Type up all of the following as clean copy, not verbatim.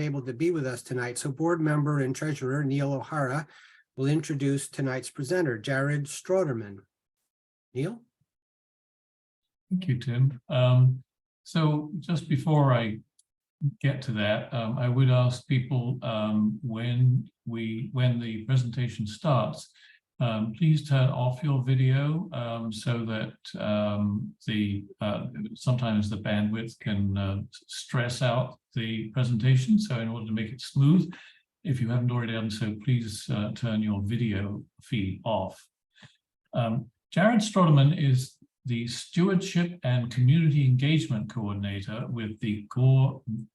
able to be with us tonight. So board member and treasurer Neil O'Hara will introduce tonight's presenter, Jared Strawderman. Neil? Thank you, Tim. So just before I get to that, I would ask people when the presentation starts, please turn off your video so that sometimes the bandwidth can stress out the presentation. So in order to make it smooth, if you haven't already done so, please turn your video feed off. Jared Strawderman is the Stewardship and Community Engagement Coordinator with the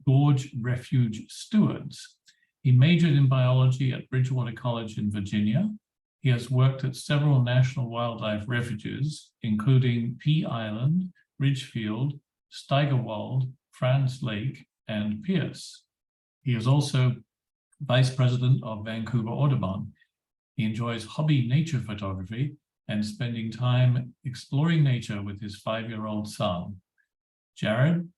Gorge Refuge Stewards. He majored in biology at Bridgewater College in Virginia. He has worked at several national wildlife refuges, including Pea Island, Ridgefield, Steigerwald, Franz Lake, and Pierce. He is also Vice President of Vancouver Audubon. He enjoys hobby nature photography and spending time exploring nature with his 5-year-old son. Jared?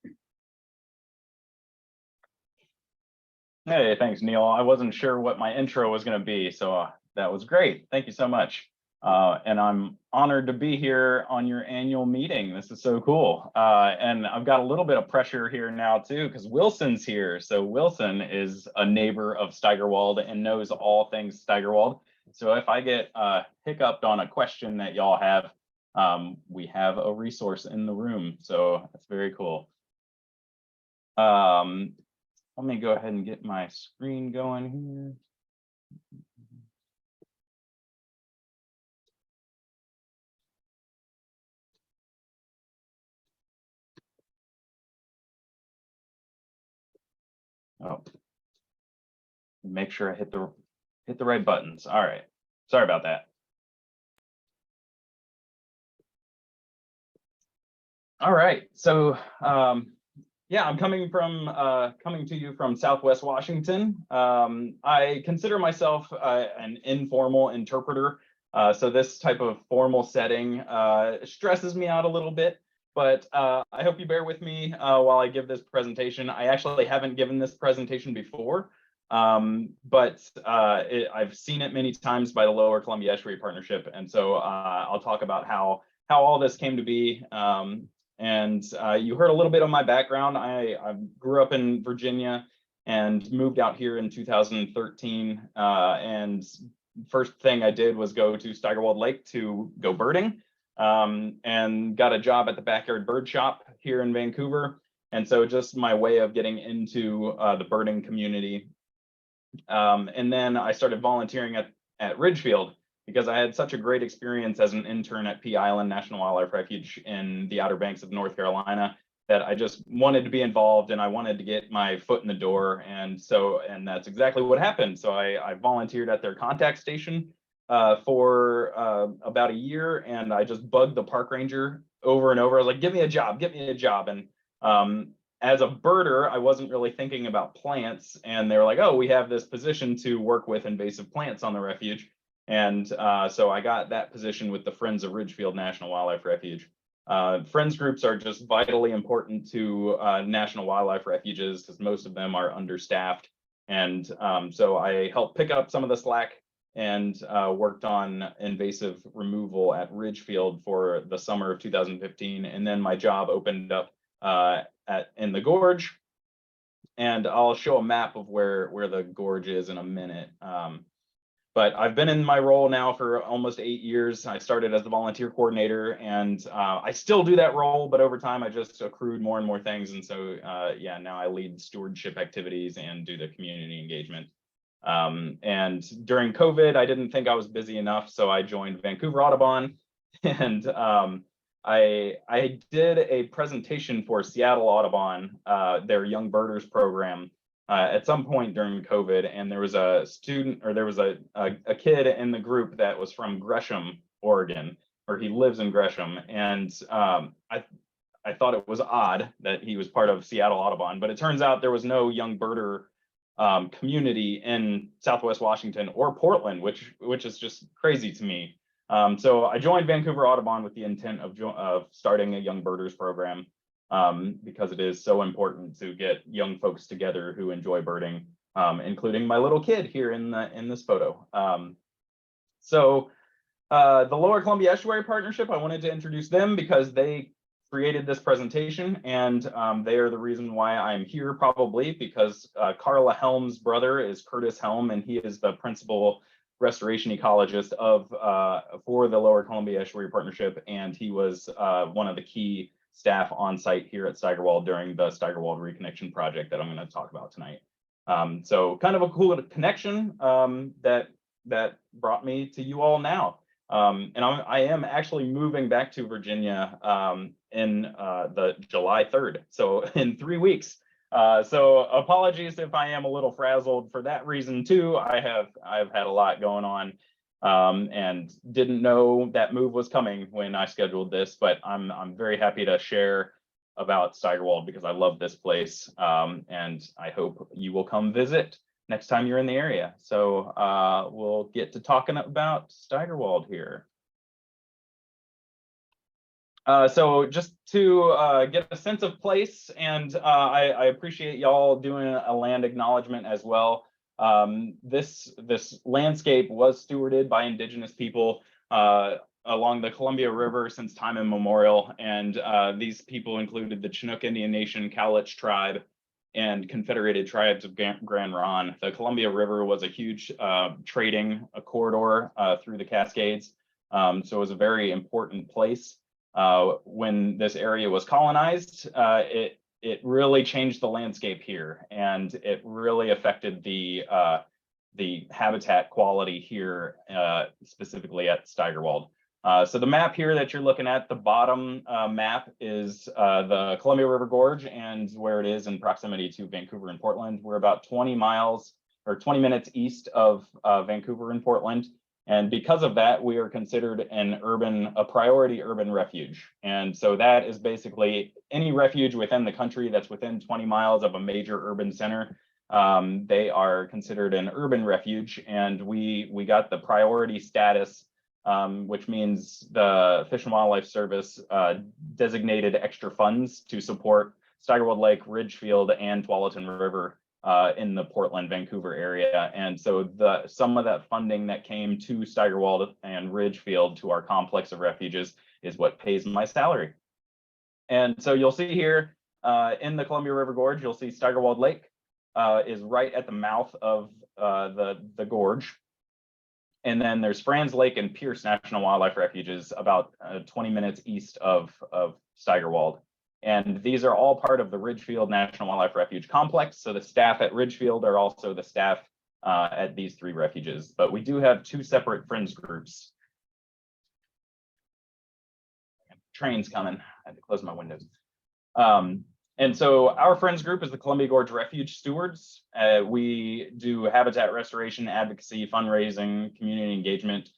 Hey, thanks, Neil. I wasn't sure what my intro was going to be, so that was great. Thank you so much. And I'm honored to be here on your annual meeting. This is so cool. And I've got a little bit of pressure here now too, because Wilson's here. So Wilson is a neighbor of Steigerwald and knows all things Steigerwald. So if I get hiccuped on a question that y'all have, we have a resource in the room. So that's very cool. Let me go ahead and get my screen going here. Oh, make sure I hit the right buttons. All right, sorry about that. All right, so yeah, I'm coming to you from Southwest Washington. I consider myself an informal interpreter, so this type of formal setting stresses me out a little bit. But I hope you bear with me while I give this presentation. I actually haven't given this presentation before, but I've seen it many times by the Lower Columbia Estuary Partnership. And so I'll talk about how all this came to be. And you heard a little bit of my background. I grew up in Virginia and moved out here in 2013. And first thing I did was go to Steigerwald Lake to go birding. And got a job at the Backyard Bird Shop here in Vancouver. And so just my way of getting into the birding community. And then I started volunteering at Ridgefield because I had such a great experience as an intern at Pea Island National Wildlife Refuge in the Outer Banks of North Carolina that I just wanted to be involved and I wanted to get my foot in the door. And that's exactly what happened. So I volunteered at their contact station for about a year, and I just bugged the park ranger over and over. I was like, give me a job, give me a job. And as a birder, I wasn't really thinking about plants, and they were like, oh, we have this position to work with invasive plants on the refuge. And so I got that position with the Friends of Ridgefield National Wildlife Refuge. Friends groups are just vitally important to national wildlife refuges because most of them are understaffed. And so I helped pick up some of the slack and worked on invasive removal at Ridgefield for the summer of 2015. And then my job opened up in the Gorge. And I'll show a map of where the Gorge is in a minute. But I've been in my role now for almost 8 years. I started as the volunteer coordinator, and I still do that role, but over time I just accrued more and more things. And so, yeah, now I lead stewardship activities and do the community engagement. And during COVID, I didn't think I was busy enough, so I joined Vancouver Audubon, and I did a presentation for Seattle Audubon, their Young Birders program, at some point during COVID, and there was a student, or there was a kid in the group that was from Gresham, Oregon, or he lives in Gresham, and I thought it was odd that he was part of Seattle Audubon, but it turns out there was no young birder community in Southwest Washington or Portland, which is just crazy to me. So I joined Vancouver Audubon with the intent of starting a young birders program. because it is so important to get young folks together who enjoy birding, including my little kid here in this photo. The Lower Columbia Estuary Partnership, I wanted to introduce them because they created this presentation, and they are the reason why I'm here, probably because Carla Helm's brother is Curtis Helm, and he is the principal restoration ecologist for the Lower Columbia Estuary Partnership, and he was one of the key staff on site here at Steigerwald during the Steigerwald Reconnection project that I'm going to talk about tonight. So kind of a cool connection that brought me to you all now. And I am actually moving back to Virginia in the July 3rd, so in 3 weeks. So apologies if I am a little frazzled for that reason too. I've had a lot going on and didn't know that move was coming when I scheduled this, but I'm very happy to share about Steigerwald because I love this place, and I hope you will come visit next time you're in the area. So we'll get to talking about Steigerwald here. So just to get a sense of place, and I appreciate y'all doing a land acknowledgement as well. This landscape was stewarded by Indigenous people along the Columbia River since time immemorial, and these people included the Chinook Indian Nation, Cowlitz tribe, and Confederated Tribes of Grand Ronde. The Columbia River was a huge trading corridor through the Cascades, so it was a very important place. When this area was colonized, it really changed the landscape here, and it really affected the habitat quality here, specifically at Steigerwald. So the map here that you're looking at, the bottom map is the Columbia River Gorge and where it is in proximity to Vancouver and Portland. We're about 20 miles or 20 minutes east of Vancouver and Portland. And because of that, we are considered a priority urban refuge. And so that is basically any refuge within the country that's within 20 miles of a major urban center. They are considered an urban refuge, and we got the priority status, which means the Fish and Wildlife Service designated extra funds to support Steigerwald Lake, Ridgefield, and Tualatin River in the Portland, Vancouver area. And so some of that funding that came to Steigerwald and Ridgefield to our complex of refuges is what pays my salary. And so you'll see here in the Columbia River Gorge, you'll see Steigerwald Lake is right at the mouth of the gorge. And then there's Franz Lake and Pierce National Wildlife Refuges about 20 minutes east of Steigerwald. And these are all part of the Ridgefield National Wildlife Refuge complex. So the staff at Ridgefield are also the staff at these 3 refuges. But we do have 2 separate friends groups. Train's coming. I had to close my windows. And so our friends group is the Columbia Gorge Refuge Stewards. We do habitat restoration, advocacy, fundraising, community engagement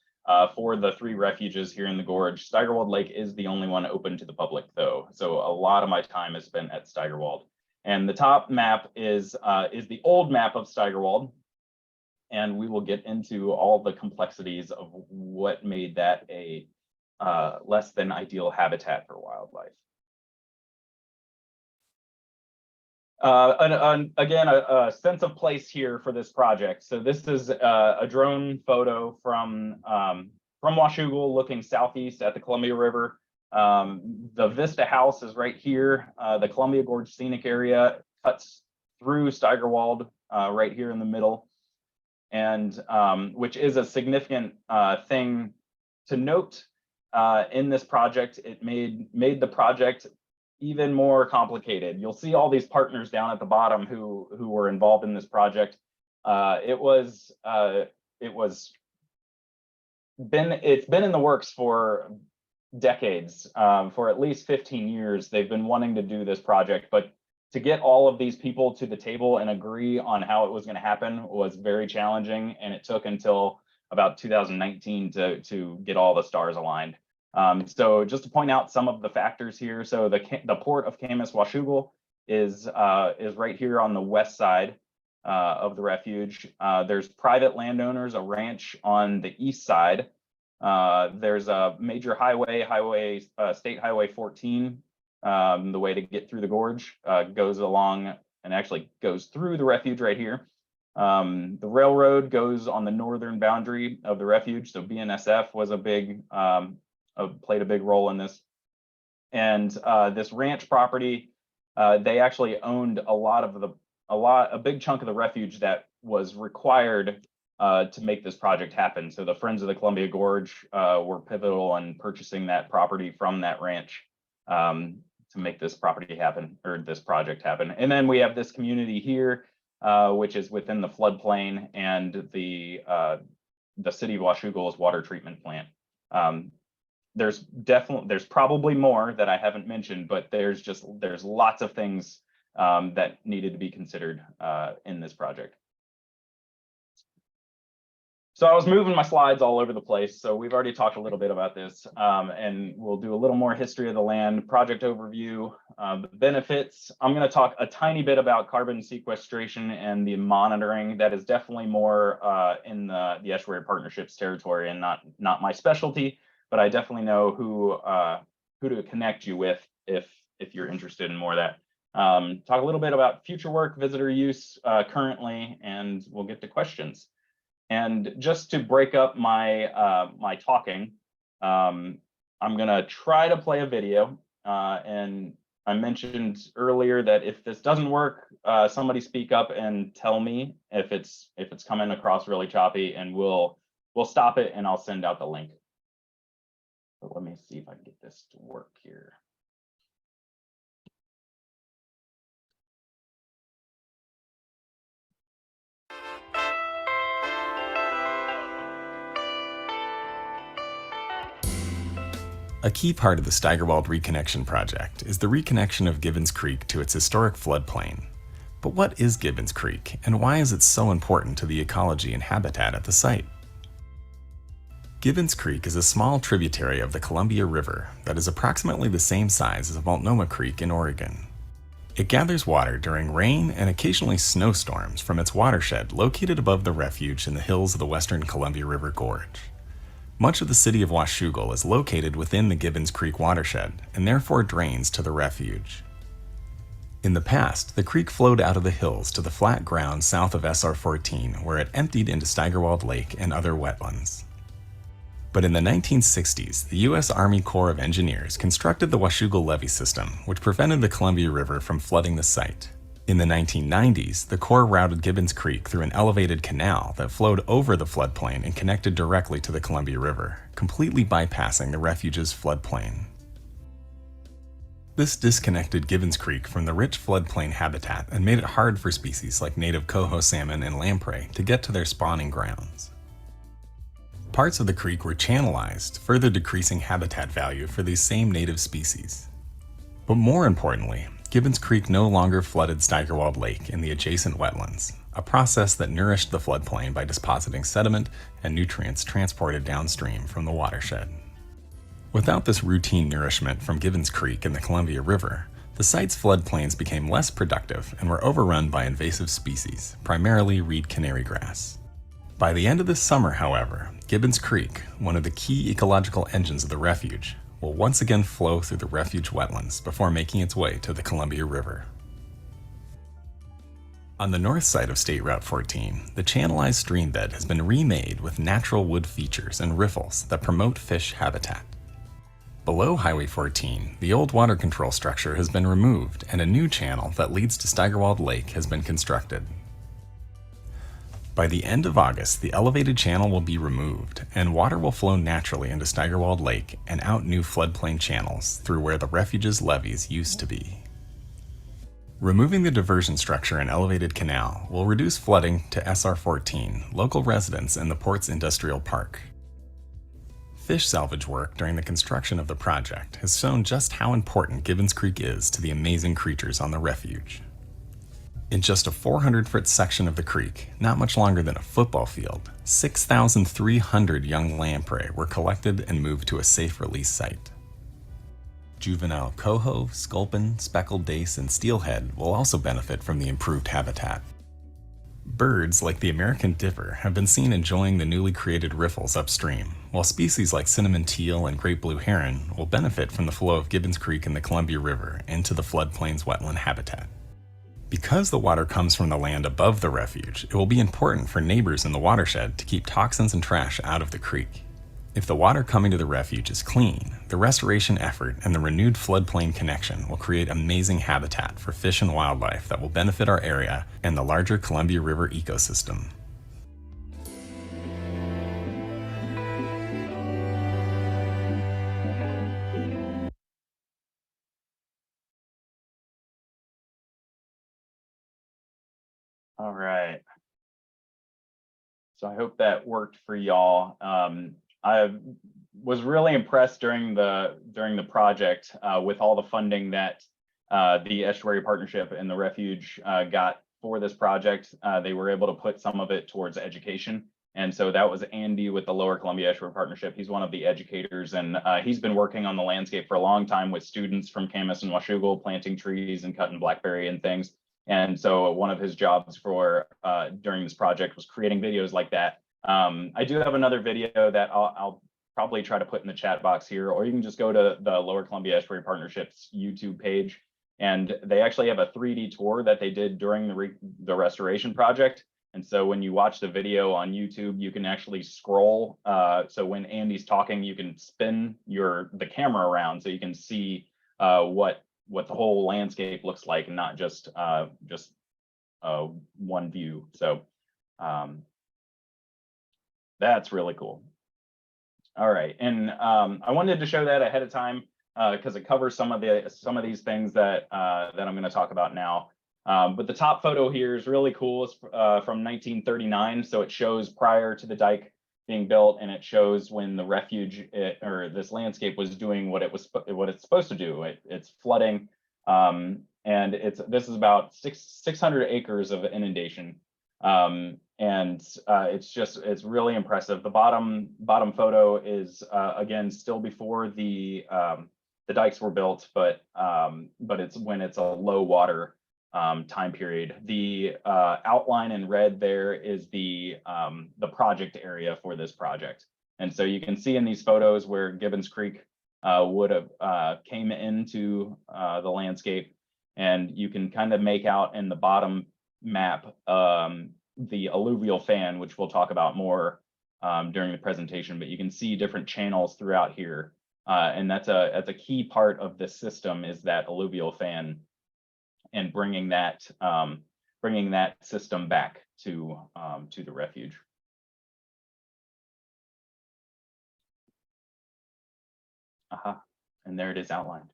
for the 3 refuges here in the gorge. Steigerwald Lake is the only one open to the public, though. So a lot of my time is spent at Steigerwald. And the top map is the old map of Steigerwald. And we will get into all the complexities of what made that a less than ideal habitat for wildlife. Again, a sense of place here for this project. So this is a drone photo from Washougal looking southeast at the Columbia River. The Vista House is right here. The Columbia Gorge Scenic Area cuts through Steigerwald right here in the middle, and which is a significant thing to note in this project. It made the project even more complicated. You'll see all these partners down at the bottom who were involved in this project. It's been in the works for decades. For at least 15 years, they've been wanting to do this project, but to get all of these people to the table and agree on how it was going to happen was very challenging, and it took until about 2019 to get all the stars aligned. So just to point out some of the factors here, so the port of Camas-Washougal is right here on the west side of the refuge. There's private landowners, a ranch on the east side. There's a major highway, State Highway 14, The way to get through the gorge goes along and actually goes through the refuge right here. The railroad goes on the northern boundary of the refuge, so BNSF was played a big role in this. And this ranch property, they actually owned a big chunk of the refuge that was required to make this project happen. So the Friends of the Columbia Gorge were pivotal in purchasing that property from that ranch to make this property happen, or this project happen. And then we have this community here, which is within the floodplain and the city of Washougal's water treatment plant. There's probably more that I haven't mentioned, but there's lots of things that needed to be considered in this project. So I was moving my slides all over the place. So we've already talked a little bit about this, and we'll do a little more history of the land, project overview, the benefits. I'm going to talk a tiny bit about carbon sequestration and the monitoring. That is definitely more in the Estuary Partnerships territory and not my specialty, but I definitely know who to connect you with if you're interested in more of that. Talk a little bit about future work, visitor use currently, and we'll get to questions. And just to break up my my talking, I'm gonna try to play a video. And I mentioned earlier that if this doesn't work, somebody speak up and tell me if it's coming across really choppy, and we'll stop it and I'll send out the link. But let me see if I can get this to work here. A key part of the Steigerwald Reconnection Project is the reconnection of Gibbons Creek to its historic floodplain. But what is Gibbons Creek, and why is it so important to the ecology and habitat at the site? Gibbons Creek is a small tributary of the Columbia River that is approximately the same size as Multnomah Creek in Oregon. It gathers water during rain and occasionally snowstorms from its watershed located above the refuge in the hills of the western Columbia River Gorge. Much of the city of Washougal is located within the Gibbons Creek watershed and therefore drains to the refuge. In the past, the creek flowed out of the hills to the flat ground south of SR 14, where it emptied into Steigerwald Lake and other wetlands. But in the 1960s, the U.S. Army Corps of Engineers constructed the Washougal levee system, which prevented the Columbia River from flooding the site. In the 1990s, the Corps routed Gibbons Creek through an elevated canal that flowed over the floodplain and connected directly to the Columbia River, completely bypassing the refuge's floodplain. This disconnected Gibbons Creek from the rich floodplain habitat and made it hard for species like native coho salmon and lamprey to get to their spawning grounds. Parts of the creek were channelized, further decreasing habitat value for these same native species. But more importantly, Gibbons Creek no longer flooded Steigerwald Lake and the adjacent wetlands, a process that nourished the floodplain by depositing sediment and nutrients transported downstream from the watershed. Without this routine nourishment from Gibbons Creek and the Columbia River, the site's floodplains became less productive and were overrun by invasive species, primarily reed canary grass. By the end of this summer, however, Gibbons Creek, one of the key ecological engines of the refuge, will once again flow through the refuge wetlands before making its way to the Columbia River. On the north side of State Route 14, the channelized stream bed has been remade with natural wood features and riffles that promote fish habitat. Below Highway 14, the old water control structure has been removed and a new channel that leads to Steigerwald Lake has been constructed. By the end of August, the elevated channel will be removed, and water will flow naturally into Steigerwald Lake and out new floodplain channels through where the refuge's levees used to be. Removing the diversion structure and elevated canal will reduce flooding to SR 14, local residents, and the port's industrial park. Fish salvage work during the construction of the project has shown just how important Gibbons Creek is to the amazing creatures on the refuge. In just a 400-foot section of the creek, not much longer than a football field, 6,300 young lamprey were collected and moved to a safe release site. Juvenile coho, sculpin, speckled dace, and steelhead will also benefit from the improved habitat. Birds like the American dipper have been seen enjoying the newly created riffles upstream, while species like cinnamon teal and great blue heron will benefit from the flow of Gibbons Creek and the Columbia River into the floodplain's wetland habitat. Because the water comes from the land above the refuge, it will be important for neighbors in the watershed to keep toxins and trash out of the creek. If the water coming to the refuge is clean, the restoration effort and the renewed floodplain connection will create amazing habitat for fish and wildlife that will benefit our area and the larger Columbia River ecosystem. All right. So I hope that worked for y'all. I was really impressed during the project with all the funding that the Estuary Partnership and the Refuge got for this project. They were able to put some of it towards education. And so that was Andy with the Lower Columbia Estuary Partnership. He's one of the educators, and he's been working on the landscape for a long time with students from Camas and Washougal, planting trees and cutting blackberry and things. And so one of his jobs for during this project was creating videos like that. I do have another video that I'll probably try to put in the chat box here, or you can just go to the Lower Columbia Estuary Partnership's YouTube page, and they actually have a 3D tour that they did during the restoration project. And so when you watch the video on YouTube, you can actually scroll. So when Andy's talking, you can spin the camera around so you can see what the whole landscape looks like, and not just one view. So that's really cool. All right, and I wanted to show that ahead of time because it covers some of these things that I'm going to talk about now. But the top photo here is really cool. It's from 1939, so it shows prior to the dike being built, and it shows when the refuge or this landscape was doing what it's supposed to do. It's flooding, and this is about 600 acres of inundation. And it's really impressive. The bottom photo is again still before the dikes were built, but it's when it's a low water time period. The outline in red there is the project area for this project, and so you can see in these photos where Gibbons Creek would have came into the landscape, and you can kind of make out in the bottom map the alluvial fan, which we'll talk about more during the presentation, but you can see different channels throughout here. And that's a key part of this system, is that alluvial fan, and bringing that system back to the refuge. And there it is outlined.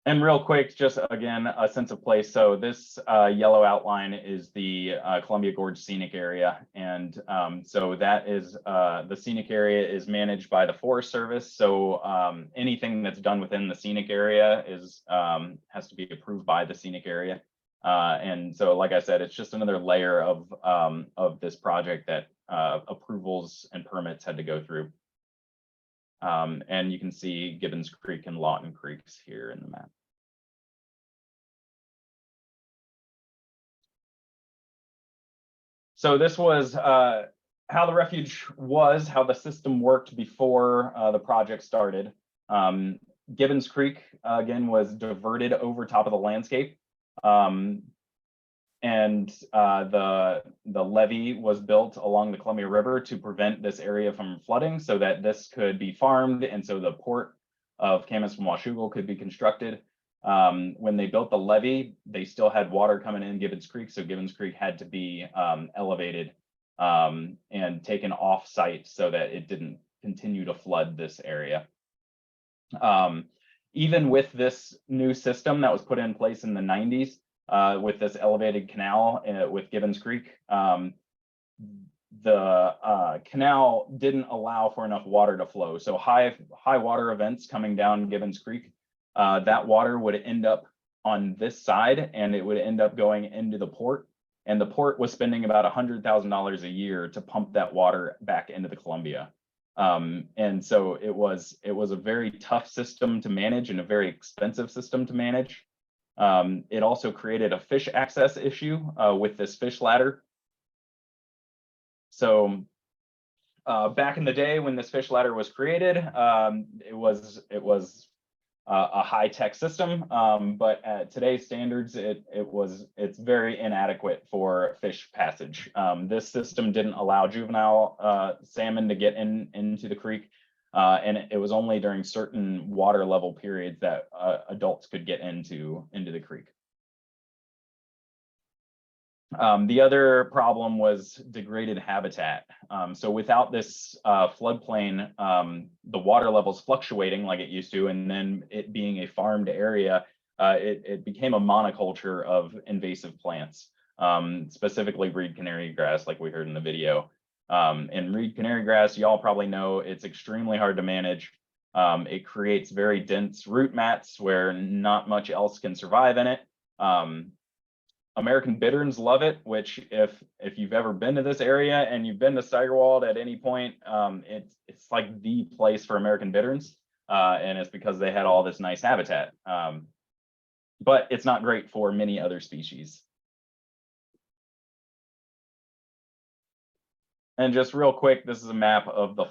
And real quick, just again, a sense of place. So this yellow outline is the Columbia Gorge Scenic Area. And so that is, the scenic area is managed by the Forest Service. So anything that's done within the scenic area has to be approved by the scenic area. And so, like I said, it's just another layer of this project that approvals and permits had to go through. And you can see Gibbons Creek and Lawton Creeks here in the map. So this was how the refuge was, how the system worked before the project started. Gibbons Creek, again, was diverted over top of the landscape. And the levee was built along the Columbia River to prevent this area from flooding, so that this could be farmed, and so the port of Camas and Washougal could be constructed. When they built the levee, they still had water coming in Gibbons Creek, so Gibbons Creek had to be elevated and taken off site so that it didn't continue to flood this area. Even with this new system that was put in place in the 90s, with this elevated canal with Gibbons Creek, the canal didn't allow for enough water to flow. So high water events coming down Gibbons Creek, that water would end up on this side, and it would end up going into the port. And the port was spending about $100,000 a year to pump that water back into the Columbia. And so it was a very tough system to manage and a very expensive system to manage. It also created a fish access issue with this fish ladder. So back in the day when this fish ladder was created, it was a high-tech system, but at today's standards, it's very inadequate for fish passage. This system didn't allow juvenile salmon to get into the creek, and it was only during certain water level periods that adults could get into the creek. The other problem was degraded habitat. So without this floodplain, the water levels fluctuating like it used to, and then it being a farmed area, it became a monoculture of invasive plants, specifically reed canary grass, like we heard in the video. And reed canary grass, y'all probably know, it's extremely hard to manage. It creates very dense root mats where not much else can survive in it. American bitterns love it, which if you've ever been to this area and you've been to Steigerwald at any point, it's like the place for American bitterns, and it's because they had all this nice habitat. But it's not great for many other species. And just real quick, this is a map of the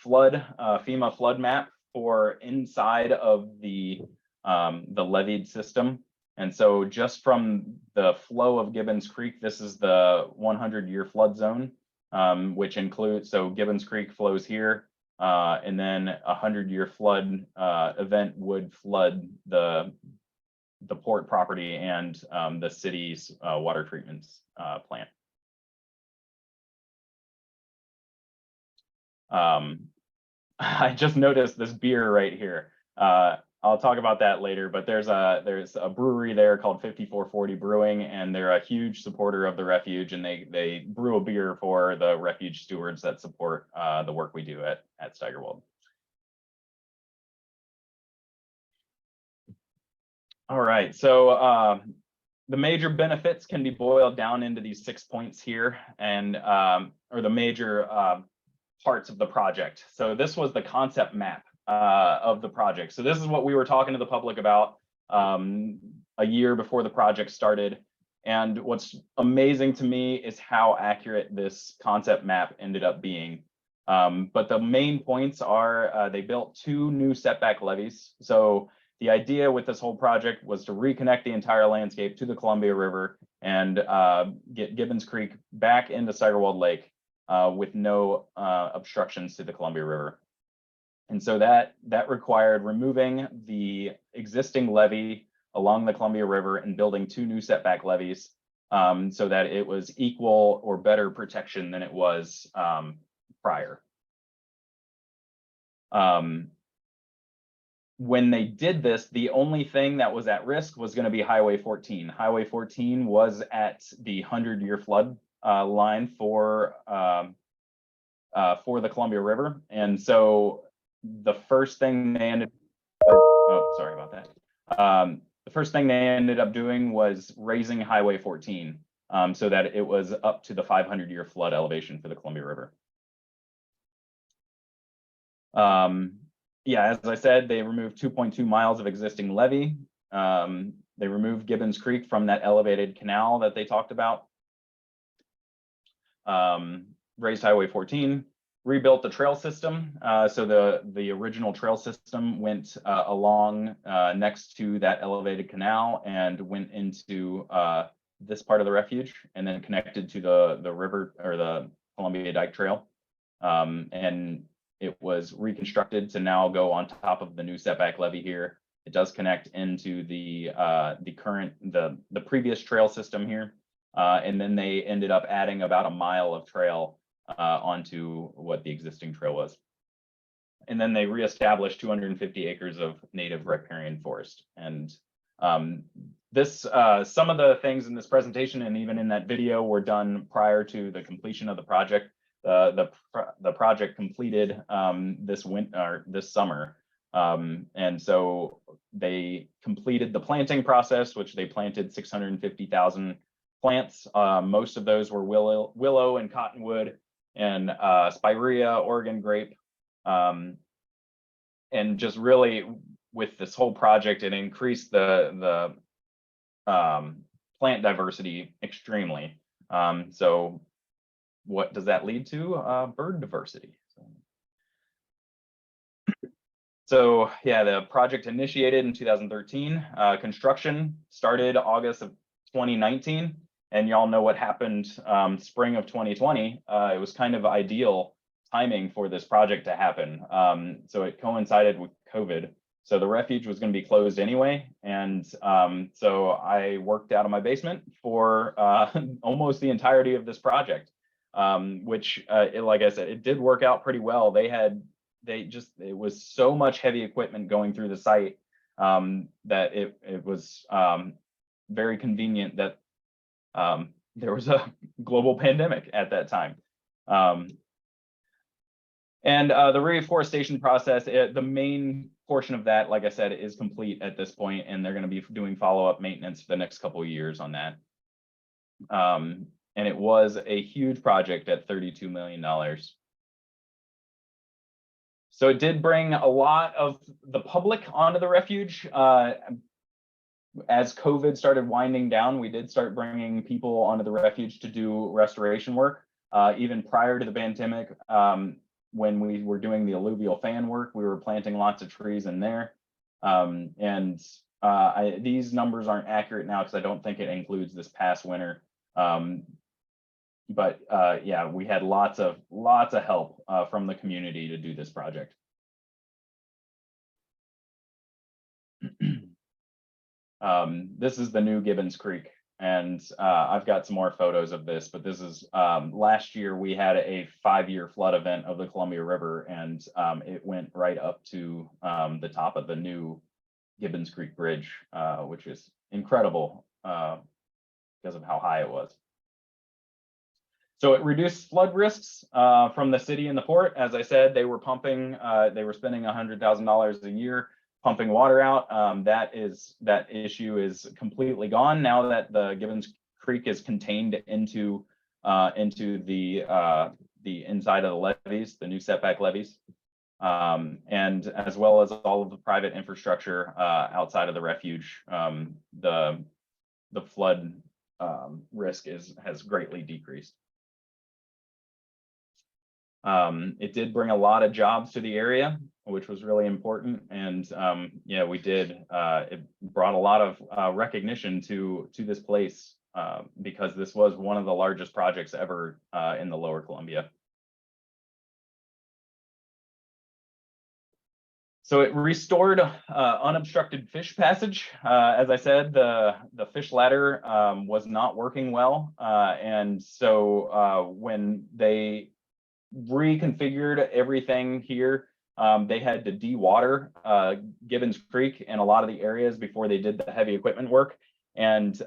flood, FEMA flood map for inside of the levied system. And so just from the flow of Gibbons Creek, this is the 100-year flood zone, which includes, so Gibbons Creek flows here, and then a 100-year flood event would flood the port property and the city's water treatment plant. I just noticed this beer right here. I'll talk about that later, but there's a brewery there called 5440 Brewing, and they're a huge supporter of the Refuge, and they brew a beer for the Refuge stewards that support the work we do at Steigerwald. All right, so the major benefits can be boiled down into these 6 points here, and or the major parts of the project. So this was the concept map of the project. So this is what we were talking to the public about a year before the project started. And what's amazing to me is how accurate this concept map ended up being. But the main points are they built 2 new setback levees. So the idea with this whole project was to reconnect the entire landscape to the Columbia River and get Gibbons Creek back into Steigerwald Lake with no obstructions to the Columbia River. And so that required removing the existing levee along the Columbia River and building 2 new setback levees so that it was equal or better protection than it was prior. When they did this, the only thing that was at risk was going to be Highway 14. Highway 14 was at the 100-year flood line for the Columbia River, and so the first thing they ended the first thing they ended up doing was raising Highway 14 so that it was up to the 500-year flood elevation for the Columbia River. Yeah, as I said, they removed 2.2 miles of existing levee. They removed Gibbons Creek from that elevated canal that they talked about. Raised Highway 14, rebuilt the trail system. So the original trail system went along next to that elevated canal and went into this part of the refuge and then connected to the river or the Columbia Dike Trail. And it was reconstructed to now go on top of the new setback levee here. It does connect into the previous trail system here. And then they ended up adding about a mile of trail onto what the existing trail was. And then they reestablished 250 acres of native riparian forest. And some of the things in this presentation and even in that video were done prior to the completion of the project. The project completed this summer. And so they completed the planting process, which they planted 650,000 plants. Most of those were willow and cottonwood and spirea, Oregon grape. And just really with this whole project, it increased the plant diversity extremely. So what does that lead to? Bird diversity. So yeah, the project initiated in 2013. Construction started August of 2019, and y'all know what happened spring of 2020. It was kind of ideal timing for this project to happen. So it coincided with COVID. So the refuge was going to be closed anyway. And so I worked out of my basement for almost the entirety of this project, which, like I said, it did work out pretty well. It was so much heavy equipment going through the site that it was very convenient that there was a global pandemic at that time. And the reforestation process, the main portion of that, like I said, is complete at this point, and they're going to be doing follow-up maintenance for the next couple of years on that. And it was a huge project at $32 million. So it did bring a lot of the public onto the refuge. As COVID started winding down, we did start bringing people onto the refuge to do restoration work. Even prior to the pandemic, when we were doing the alluvial fan work, we were planting lots of trees in there. These numbers aren't accurate now because I don't think it includes this past winter. But yeah, we had lots of help from the community to do this project. This is the new Gibbons Creek, and I've got some more photos of this, but this is last year we had a 5-year flood event of the Columbia River, and it went right up to the top of the new Gibbons Creek Bridge, which is incredible because of how high it was. So it reduced flood risks from the city and the port. As I said, they were spending $100,000 a year pumping water out. That issue is completely gone now that the Gibbons Creek is contained into the inside of the levees, the new setback levees, and as well as all of the private infrastructure outside of the refuge. The flood risk has greatly decreased. It did bring a lot of jobs to the area, which was really important. And yeah, it brought a lot of recognition to this place because this was one of the largest projects ever in the Lower Columbia. So it restored unobstructed fish passage. As I said, the fish ladder was not working well. And so when they reconfigured everything here, they had to dewater Gibbons Creek in a lot of the areas before they did the heavy equipment work. And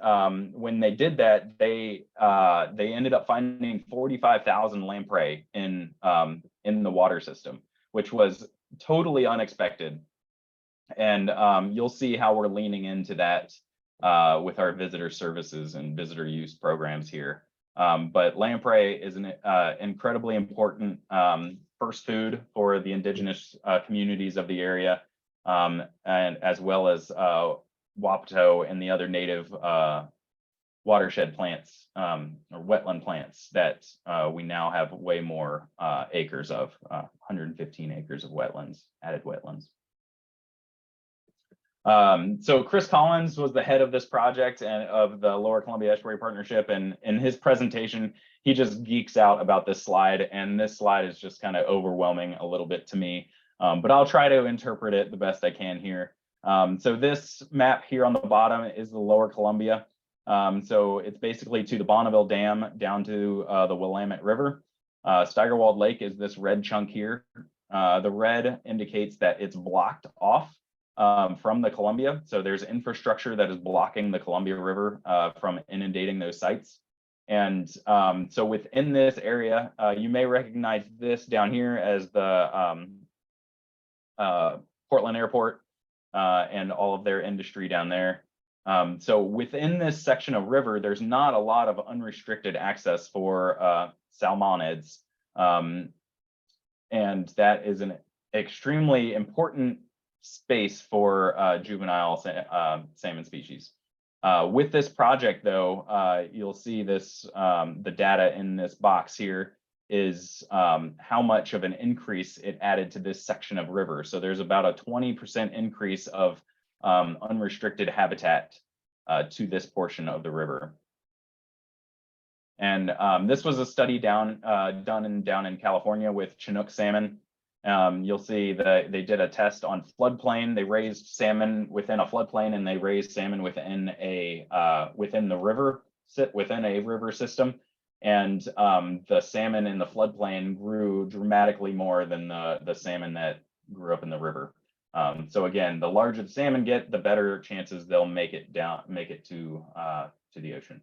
when they did that, they ended up finding 45,000 lamprey in the water system, which was totally unexpected. And you'll see how we're leaning into that with our visitor services and visitor use programs here. But lamprey is an incredibly important first food for the indigenous communities of the area, and as well as wapato and the other native watershed plants or wetland plants that we now have way more acres of, 115 acres of wetlands, added wetlands. So Chris Collins was the head of this project and of the Lower Columbia Estuary Partnership, and in his presentation, he just geeks out about this slide, and this slide is just kind of overwhelming a little bit to me, but I'll try to interpret it the best I can here. So this map here on the bottom is the Lower Columbia. So it's basically to the Bonneville Dam down to the Willamette River. Steigerwald Lake is this red chunk here. The red indicates that it's blocked off from the Columbia. So there's infrastructure that is blocking the Columbia River from inundating those sites. And so within this area, you may recognize this down here as the Portland Airport and all of their industry down there. So within this section of river, there's not a lot of unrestricted access for salmonids. And that is an extremely important space for juvenile salmon species. With this project, though, you'll see this, the data in this box here is how much of an increase it added to this section of river. So there's about a 20% increase of unrestricted habitat to this portion of the river. And this was a study done in California with Chinook salmon. You'll see that they did a test on floodplain. They raised salmon within a floodplain, and they raised salmon within the river, within a river system. And the salmon in the floodplain grew dramatically more than the salmon that grew up in the river. So again, the larger the salmon get, the better chances they'll make it to the ocean.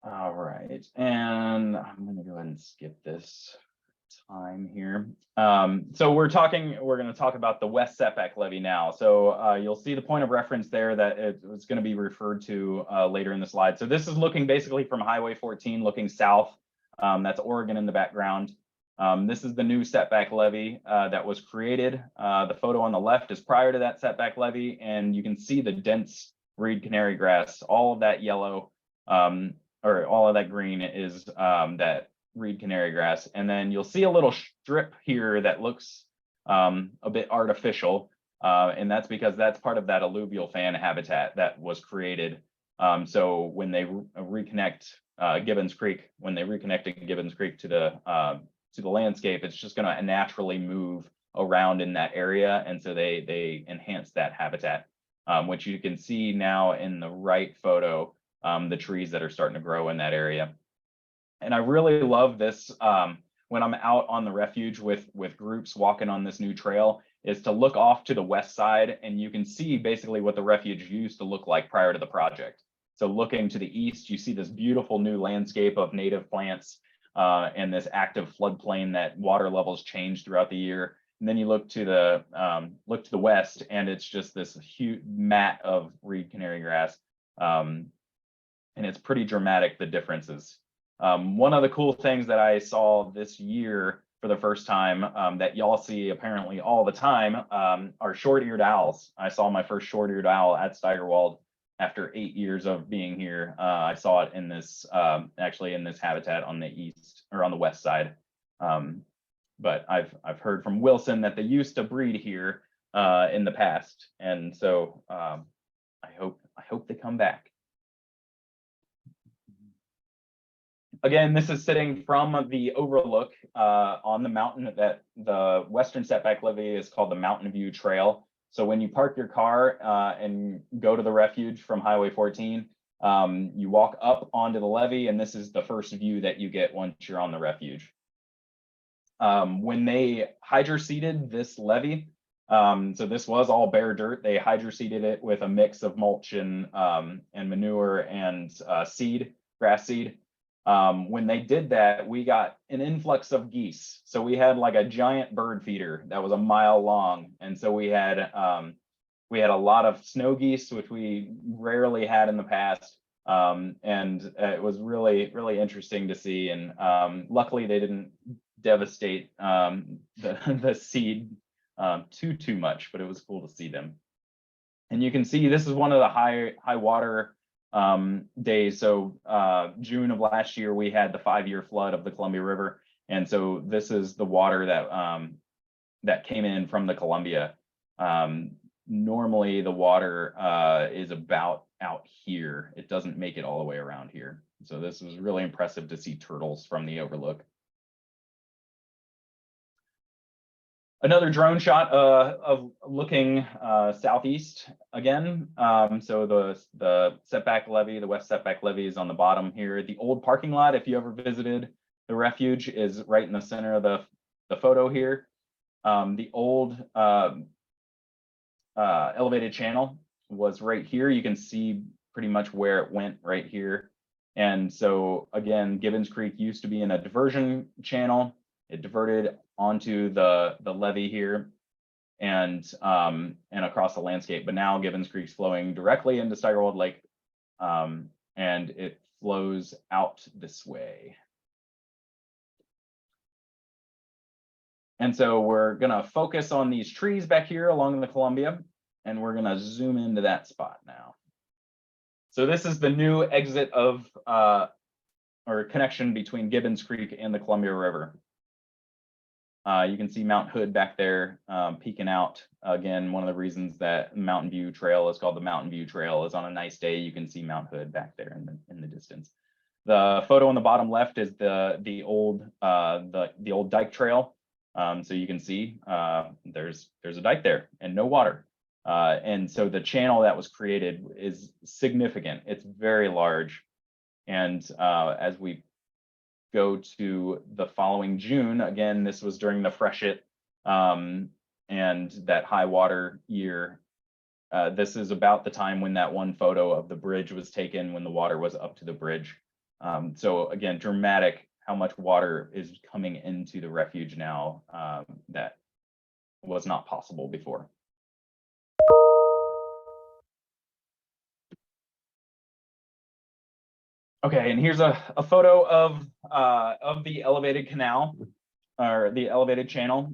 All right, and I'm going to go ahead and skip this time here. So we're going to talk about the west setback levee now. So you'll see the point of reference there that it's going to be referred to later in the slide. So this is looking basically from Highway 14, looking south. That's Oregon in the background. This is the new setback levee that was created. The photo on the left is prior to that setback levee, and you can see the dense reed canary grass. All of that yellow, or all of that green is that reed canary grass. And then you'll see a little strip here that looks a bit artificial. And that's because that's part of that alluvial fan habitat that was created. So when they reconnect Gibbons Creek, when they reconnected Gibbons Creek to the landscape, it's just going to naturally move around in that area. And so they enhance that habitat, which you can see now in the right photo, the trees that are starting to grow in that area. And I really love this when I'm out on the refuge with groups walking on this new trail, is to look off to the west side, and you can see basically what the refuge used to look like prior to the project. So looking to the east, you see this beautiful new landscape of native plants and this active floodplain that water levels change throughout the year. And then you look to the west, and it's just this huge mat of reed canary grass. And it's pretty dramatic, the differences. One of the cool things that I saw this year for the first time that y'all see apparently all the time are short-eared owls. I saw my first short-eared owl at Steigerwald after 8 years of being here. I saw it in this, actually in this habitat on the east, or on the west side. But I've heard from Wilson that they used to breed here in the past. And so I hope they come back. Again, this is sitting from the overlook on the mountain that the western setback levee is called the Mountain View Trail. So when you park your car and go to the refuge from Highway 14, you walk up onto the levee, and this is the first view that you get once you're on the refuge. When they hydroseeded this levee, so this was all bare dirt, they hydroseeded it with a mix of mulch and manure and grass seed. When they did that, we got an influx of geese. So we had like a giant bird feeder that was a mile long. And so we had a lot of snow geese, which we rarely had in the past. And it was really, really interesting to see. And luckily they didn't devastate the seed too much, but it was cool to see them. And you can see this is one of the high water days. So June of last year, we had the 5-year flood of the Columbia River. And so this is the water that came in from the Columbia. Normally the water is about out here. It doesn't make it all the way around here. So this was really impressive to see turtles from the overlook. Another drone shot of looking southeast again. So the setback levee, the west setback levee is on the bottom here. The old parking lot, if you ever visited the refuge, is right in the center of the photo here. The old elevated channel was right here. You can see pretty much where it went right here. And so again, Gibbons Creek used to be in a diversion channel. It diverted onto the levee here and across the landscape, but now Gibbons Creek's flowing directly into Steigerwald Lake, and it flows out this way. And so we're gonna focus on these trees back here along the Columbia, and we're gonna zoom into that spot now. So this is the new exit of or connection between Gibbons Creek and the Columbia River. You can see Mount Hood back there peeking out. Again, one of the reasons that Mountain View Trail is called the Mountain View Trail is on a nice day you can see Mount Hood back there in the distance. The photo on the bottom left is the old dike trail. So you can see there's a dike there and no water. And so the channel that was created is significant. It's very large. And as we go to the following June, again, this was during the freshet and that high water year. This is about the time when that one photo of the bridge was taken when the water was up to the bridge. So again, dramatic how much water is coming into the refuge now that was not possible before. Okay, and here's a photo of the elevated canal or the elevated channel.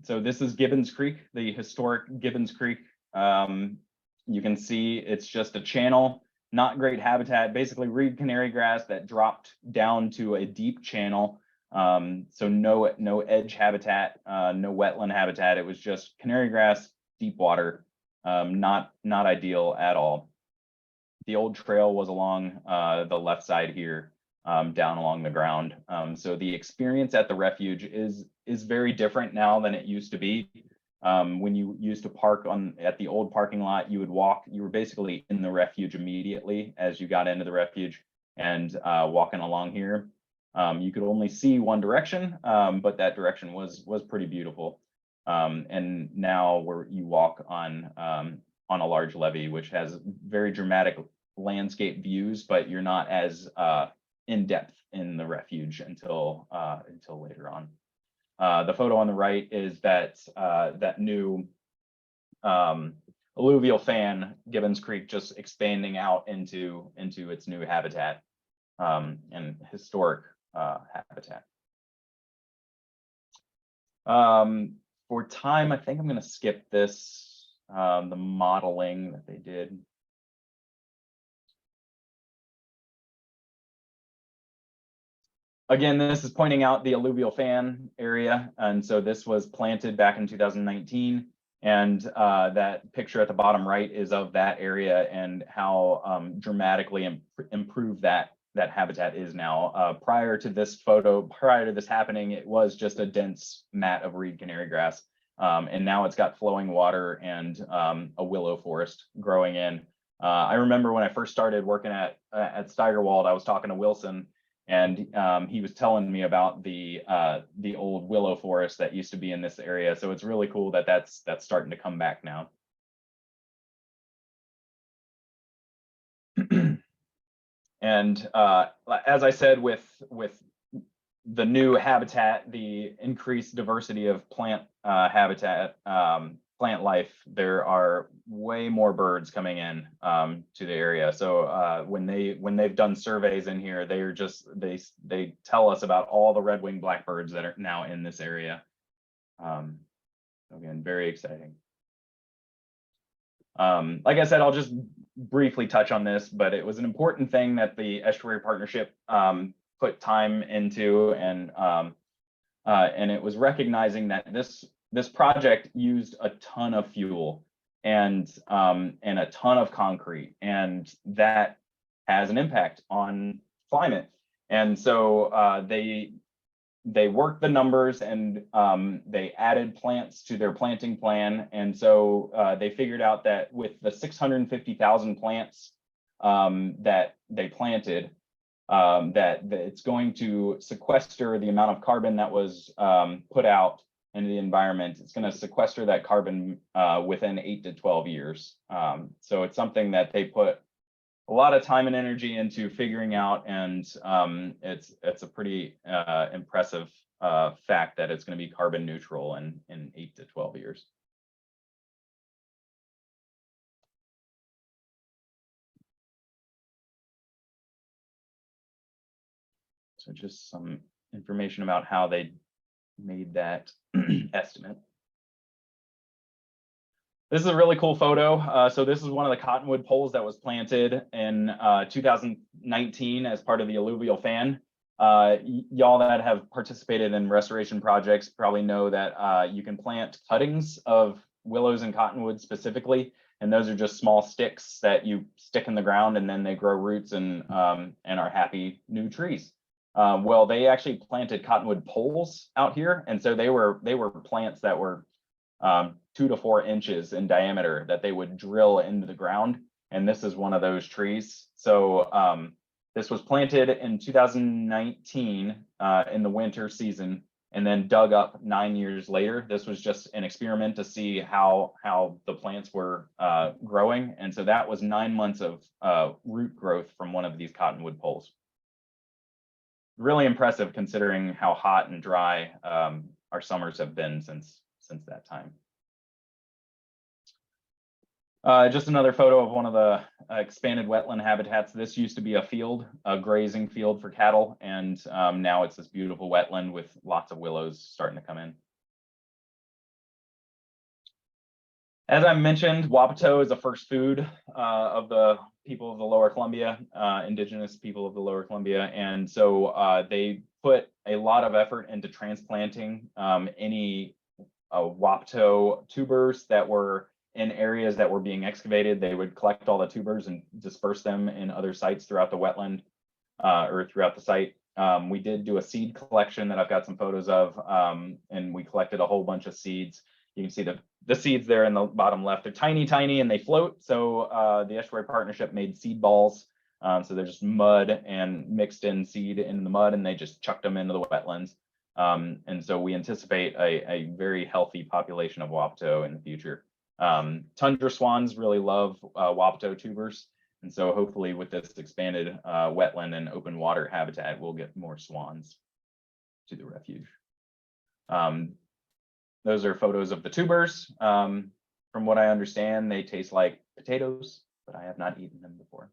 So this is Gibbons Creek, the historic Gibbons Creek. You can see it's just a channel, not great habitat, basically reed canary grass that dropped down to a deep channel. So no edge habitat, no wetland habitat. It was just canary grass, deep water, not ideal at all. The old trail was along the left side here, down along the ground. So the experience at the refuge is very different now than it used to be. When you used to park at the old parking lot, you would walk. You were basically in the refuge immediately as you got into the refuge, and walking along here, you could only see one direction, but that direction was pretty beautiful. And now where you walk on a large levee, which has very dramatic landscape views, but you're not as in depth in the refuge until later on. The photo on the right is that new alluvial fan, Gibbons Creek, just expanding out into its new habitat and historic habitat. For time, I think I'm going to skip this, the modeling that they did. Again, this is pointing out the alluvial fan area. And so this was planted back in 2019. And that picture at the bottom right is of that area and how dramatically improved that habitat is now. Prior to this photo, prior to this happening, it was just a dense mat of reed canary grass. And now it's got flowing water and a willow forest growing in. I remember when I first started working at Steigerwald, I was talking to Wilson, and he was telling me about the old willow forest that used to be in this area. So it's really cool that that's starting to come back now. And as I said, with the new habitat, the increased diversity of plant habitat, plant life, there are way more birds coming in to the area. So when they've done surveys in here, they tell us about all the red-winged blackbirds that are now in this area. Again, very exciting. Like I said, I'll just briefly touch on this, but it was an important thing that the Estuary Partnership put time into, and it was recognizing that this project used a ton of fuel and a ton of concrete, and that has an impact on climate. And so they worked the numbers, and they added plants to their planting plan. And so they figured out that with the 650,000 plants that they planted, that it's going to sequester the amount of carbon that was put out into the environment. It's going to sequester that carbon within 8 to 12 years. So it's something that they put a lot of time and energy into figuring out, and it's a pretty impressive fact that it's going to be carbon neutral in 8 to 12 years. So just some information about how they made that estimate. This is a really cool photo. So this is one of the cottonwood poles that was planted in 2019 as part of the alluvial fan. Y'all that have participated in restoration projects probably know that you can plant cuttings of willows and cottonwood specifically, and those are just small sticks that you stick in the ground and then they grow roots and are happy new trees. Well, they actually planted cottonwood poles out here, and so they were plants that were 2 to 4 inches in diameter that they would drill into the ground, and this is one of those trees. So this was planted in 2019 in the winter season, and then dug up 9 years later. This was just an experiment to see how the plants were growing, and so that was 9 months of root growth from one of these cottonwood poles. Really impressive considering how hot and dry our summers have been since that time. Just another photo of one of the expanded wetland habitats. This used to be a field, a grazing field for cattle, and now it's this beautiful wetland with lots of willows starting to come in. As I mentioned, Wapato is a first food of the people of the Lower Columbia, indigenous people of the Lower Columbia, and so they put a lot of effort into transplanting any Wapato tubers that were in areas that were being excavated. They would collect all the tubers and disperse them in other sites throughout the wetland or throughout the site. We did do a seed collection that I've got some photos of, and we collected a whole bunch of seeds. You can see the seeds there in the bottom left. They're tiny, and they float. So the Estuary Partnership made seed balls. So they're just mud and mixed in seed in the mud, and they just chucked them into the wetlands. And so we anticipate a very healthy population of Wapato in the future. Tundra swans really love Wapato tubers, and so hopefully with this expanded wetland and open water habitat, we'll get more swans to the refuge. Those are photos of the tubers. From what I understand, they taste like potatoes, but I have not eaten them before.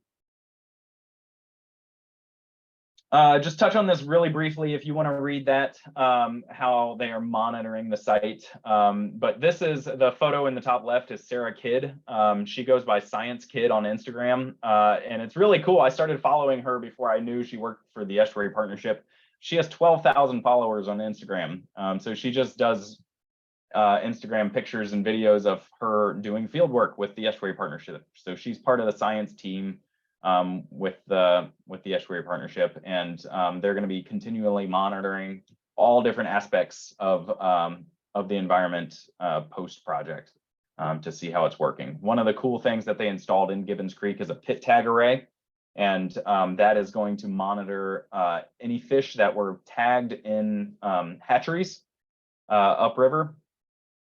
Just touch on this really briefly if you want to read that, how they are monitoring the site. But this is the photo in the top left is Sarah Kidd. She goes by Science Kid on Instagram, and it's really cool. I started following her before I knew she worked for the Estuary Partnership. She has 12,000 followers on Instagram. So she just does Instagram pictures and videos of her doing field work with the Estuary Partnership. So she's part of the science team with the Estuary Partnership, and they're going to be continually monitoring all different aspects of the environment post project to see how it's working. One of the cool things that they installed in Gibbons Creek is a pit tag array, and that is going to monitor any fish that were tagged in hatcheries upriver.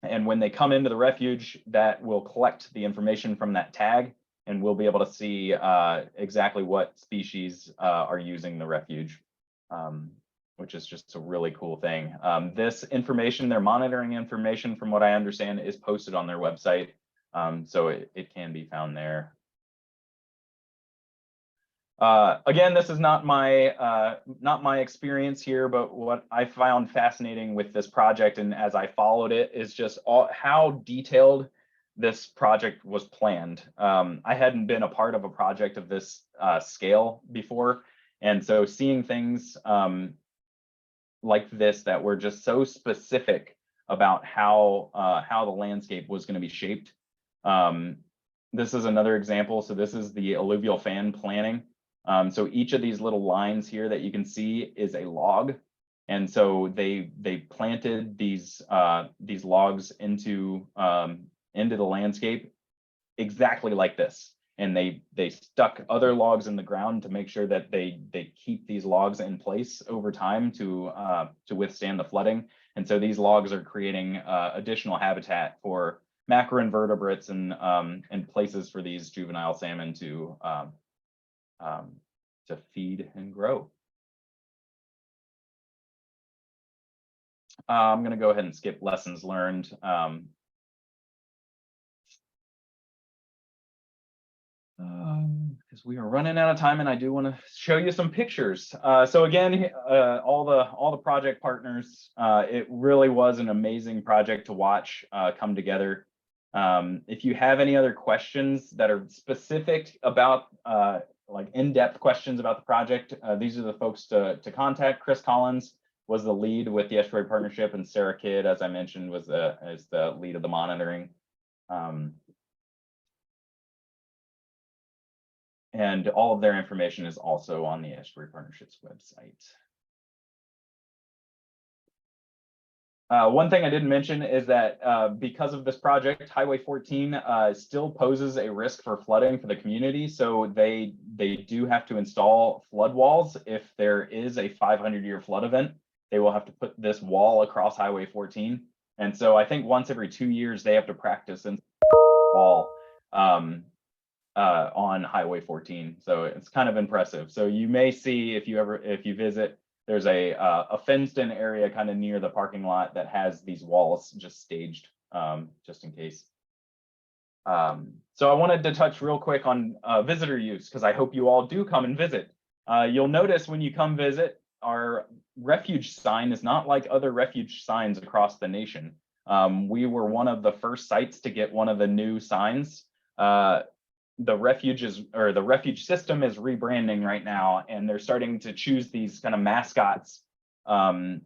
And when they come into the refuge, that will collect the information from that tag, and we'll be able to see exactly what species are using the refuge, which is just a really cool thing. This information, their monitoring information, from what I understand, is posted on their website, so it can be found there. Again, this is not my experience here, but what I found fascinating with this project, and as I followed it, is just how detailed this project was planned. I hadn't been a part of a project of this scale before, and so seeing things like this that were just so specific about how the landscape was going to be shaped. This is another example. So this is the alluvial fan planning. So each of these little lines here that you can see is a log, and so they planted these logs into the landscape exactly like this, and they stuck other logs in the ground to make sure that they keep these logs in place over time to withstand the flooding. And so these logs are creating additional habitat for macroinvertebrates and places for these juvenile salmon to feed and grow. I'm going to go ahead and skip lessons learned. because we are running out of time and I do want to show you some pictures. So again, all the project partners, it really was an amazing project to watch come together. If you have any other questions that are specific about like in-depth questions about the project, these are the folks to contact. Chris Collins was the lead with the Estuary Partnership, and Sarah Kidd, as I mentioned, is the lead of the monitoring. And all of their information is also on the Estuary Partnership's website. One thing I didn't mention is that because of this project, Highway 14 still poses a risk for flooding for the community. So they do have to install flood walls. If there is a 500-year flood event, they will have to put this wall across Highway 14. And so I think once every 2 years, they have to practice in wall on Highway 14. So it's kind of impressive. So you may see if you visit, there's a fenced-in area kind of near the parking lot that has these walls just staged, just in case. So I wanted to touch real quick on visitor use, because I hope you all do come and visit. You'll notice when you come visit, our refuge sign is not like other refuge signs across the nation. We were one of the first sites to get one of the new signs. The refuge system is rebranding right now, and they're starting to choose these kind of mascots of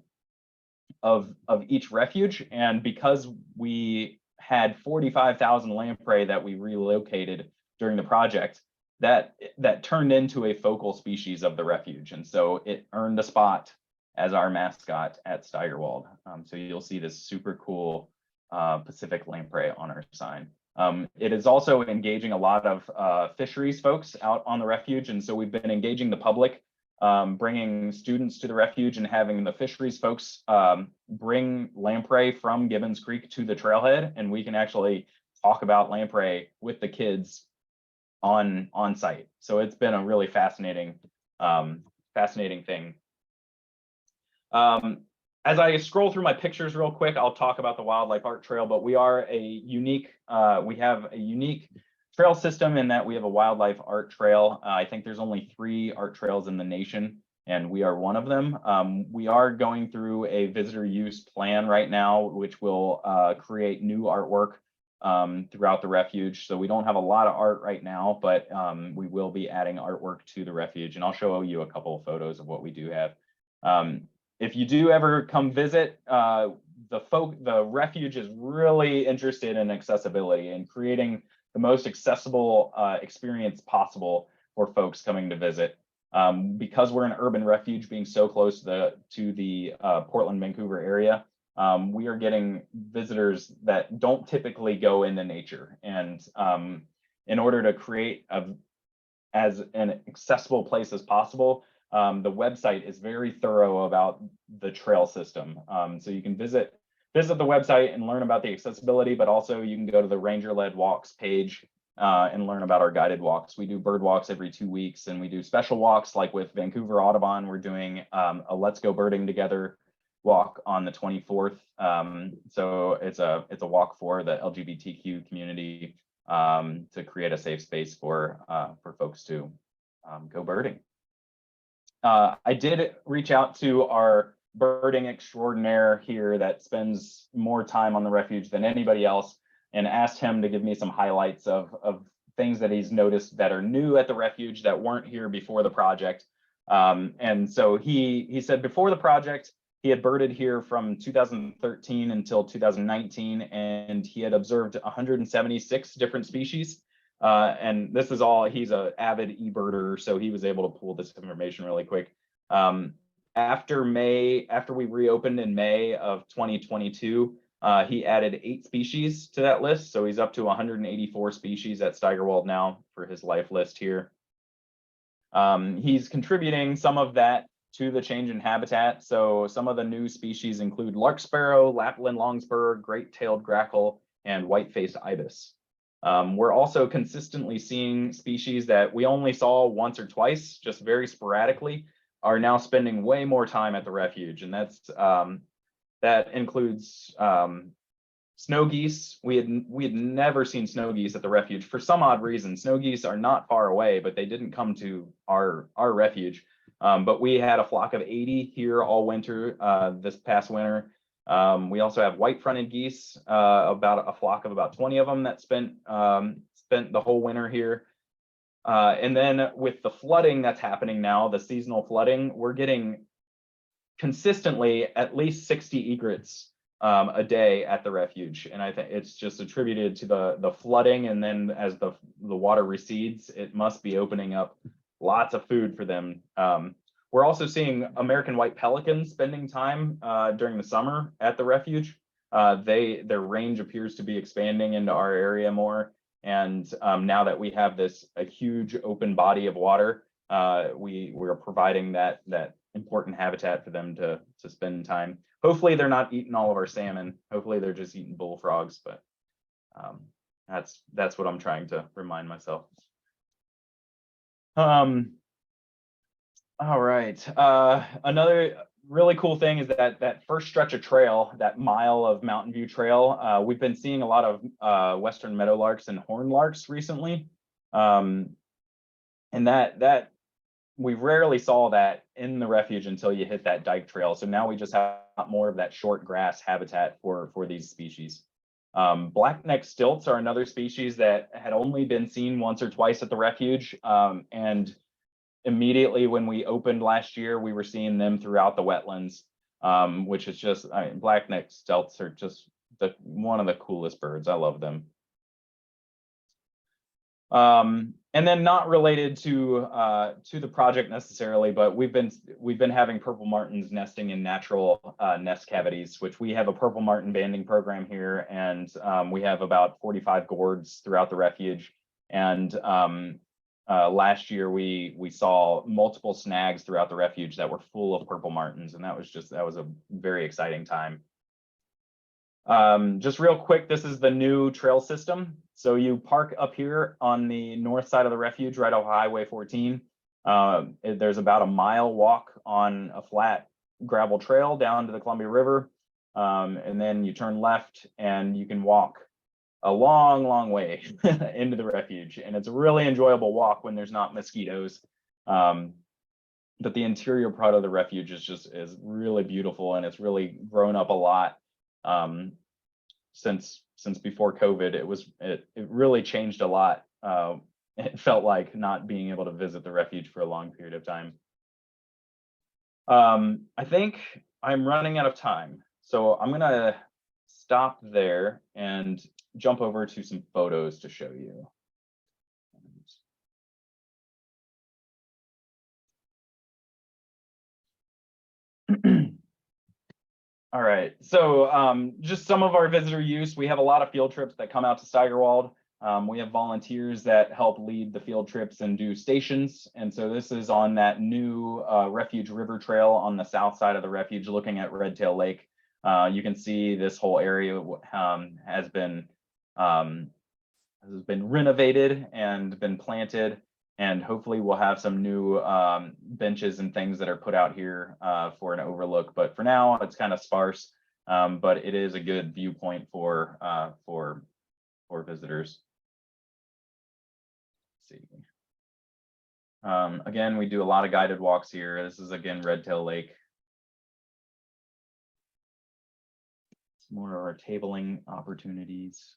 each refuge. And because we had 45,000 lamprey that we relocated during the project, that turned into a focal species of the refuge, and so it earned a spot as our mascot at Steigerwald. So you'll see this super cool Pacific lamprey on our sign. It is also engaging a lot of fisheries folks out on the refuge, and so we've been engaging the public, bringing students to the refuge and having the fisheries folks bring lamprey from Gibbons Creek to the trailhead, and we can actually talk about lamprey with the kids on site. So it's been a really fascinating thing. As I scroll through my pictures real quick, I'll talk about the Wildlife Art Trail, but we are a unique, we have a unique trail system in that we have a wildlife art trail. I think there's only 3 art trails in the nation, and we are one of them. We are going through a visitor use plan right now, which will create new artwork throughout the refuge. So we don't have a lot of art right now, but we will be adding artwork to the refuge, and I'll show you a couple of photos of what we do have. If you do ever come visit, the refuge is really interested in accessibility and creating the most accessible experience possible for folks coming to visit. Because we're an urban refuge, being so close to the Portland, Vancouver area, we are getting visitors that don't typically go into nature. And in order to create as an accessible place as possible, the website is very thorough about the trail system. So you can visit the website and learn about the accessibility, but also you can go to the Ranger-led walks page and learn about our guided walks. We do bird walks every 2 weeks, and we do special walks like with Vancouver Audubon. We're doing a Let's Go Birding Together walk on the 24th. So it's a walk for the LGBTQ community to create a safe space for folks to go birding. I did reach out to our birding extraordinaire here that spends more time on the refuge than anybody else, and asked him to give me some highlights of things that he's noticed that are new at the refuge that weren't here before the project. And so he said before the project, he had birded here from 2013 until 2019, and he had observed 176 different species. And this is all, he's an avid e-birder, so he was able to pull this information really quick. After we reopened in May of 2022, he added 8 species to that list. So he's up to 184 species at Steigerwald now for his life list here. He's contributing some of that to the change in habitat. So some of the new species include lark sparrow, Lapland longspur, great-tailed grackle, and white-faced ibis. We're also consistently seeing species that we only saw once or twice, just very sporadically, are now spending way more time at the refuge. And that includes Snow geese, we had never seen snow geese at the refuge for some odd reason. Snow geese are not far away, but they didn't come to our refuge. But we had a flock of 80 here all winter, this past winter. We also have white-fronted geese, about a flock of about 20 of them that spent the whole winter here. And then with the flooding that's happening now, the seasonal flooding, we're getting consistently at least 60 egrets a day at the refuge, and I think it's just attributed to the flooding, and then as the water recedes, it must be opening up lots of food for them. We're also seeing American white pelicans spending time during the summer at the refuge. Their range appears to be expanding into our area more, and now that we have a huge open body of water, we're providing that important habitat for them to spend time. Hopefully they're not eating all of our salmon. Hopefully they're just eating bullfrogs, but that's what I'm trying to remind myself. All right. Another really cool thing is that first stretch of trail, that mile of Mountain View Trail, we've been seeing a lot of western meadowlarks and hornlarks recently. And that we rarely saw that in the refuge until you hit that dike trail. So now we just have more of that short grass habitat for these species. Black-necked stilts are another species that had only been seen once or twice at the refuge. And immediately when we opened last year, we were seeing them throughout the wetlands, which is just, black-necked stilts are just one of the coolest birds. I love them. And then not related to the project necessarily, but we've been having purple martins nesting in natural nest cavities, which we have a purple martin banding program here, and we have about 45 gourds throughout the refuge. And last year we saw multiple snags throughout the refuge that were full of purple martins, and that was a very exciting time. Just real quick, this is the new trail system. So you park up here on the north side of the refuge, right off Highway 14. There's about a mile walk on a flat gravel trail down to the Columbia River. And then you turn left and you can walk a long way into the refuge. And it's a really enjoyable walk when there's not mosquitoes. But the interior part of the refuge is really beautiful, and it's really grown up a lot. Since before COVID, it really changed a lot. It felt like not being able to visit the refuge for a long period of time. I think I'm running out of time, so I'm gonna stop there and jump over to some photos to show you. All right, so just some of our visitor use. We have a lot of field trips that come out to Steigerwald. We have volunteers that help lead the field trips and do stations. And so this is on that new Refuge River Trail on the south side of the refuge, looking at Redtail Lake. You can see this whole area has been renovated and been planted. And hopefully we'll have some new benches and things that are put out here for an overlook. But for now, it's kind of sparse, but it is a good viewpoint for visitors. Let's see. Again, we do a lot of guided walks here. This is again Redtail Lake. Some more of our tabling opportunities.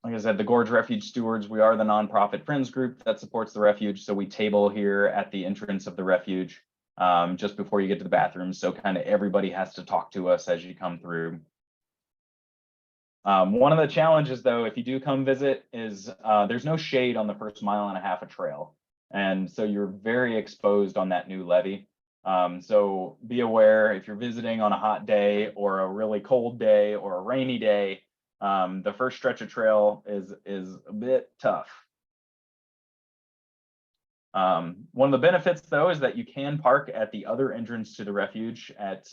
Like I said, the Gorge Refuge Stewards, we are the nonprofit friends group that supports the refuge. So we table here at the entrance of the refuge just before you get to the bathroom. So kind of everybody has to talk to us as you come through. One of the challenges, though, if you do come visit, is there's no shade on the first mile and a half of trail. And so you're very exposed on that new levee. So be aware if you're visiting on a hot day or a really cold day or a rainy day, the first stretch of trail is a bit tough. One of the benefits, though, is that you can park at the other entrance to the refuge at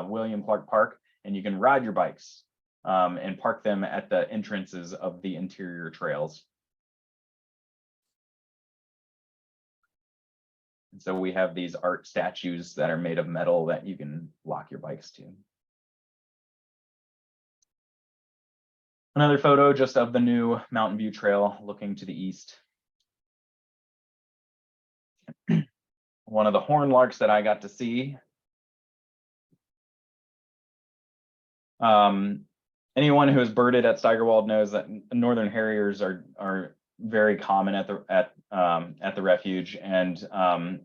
William Clark Park, and you can ride your bikes and park them at the entrances of the interior trails. So we have these art statues that are made of metal that you can lock your bikes to. Another photo just of the new Mountain View Trail looking to the east. One of the horn larks that I got to see. Anyone who has birded at Steigerwald knows that northern harriers are very common at the refuge, and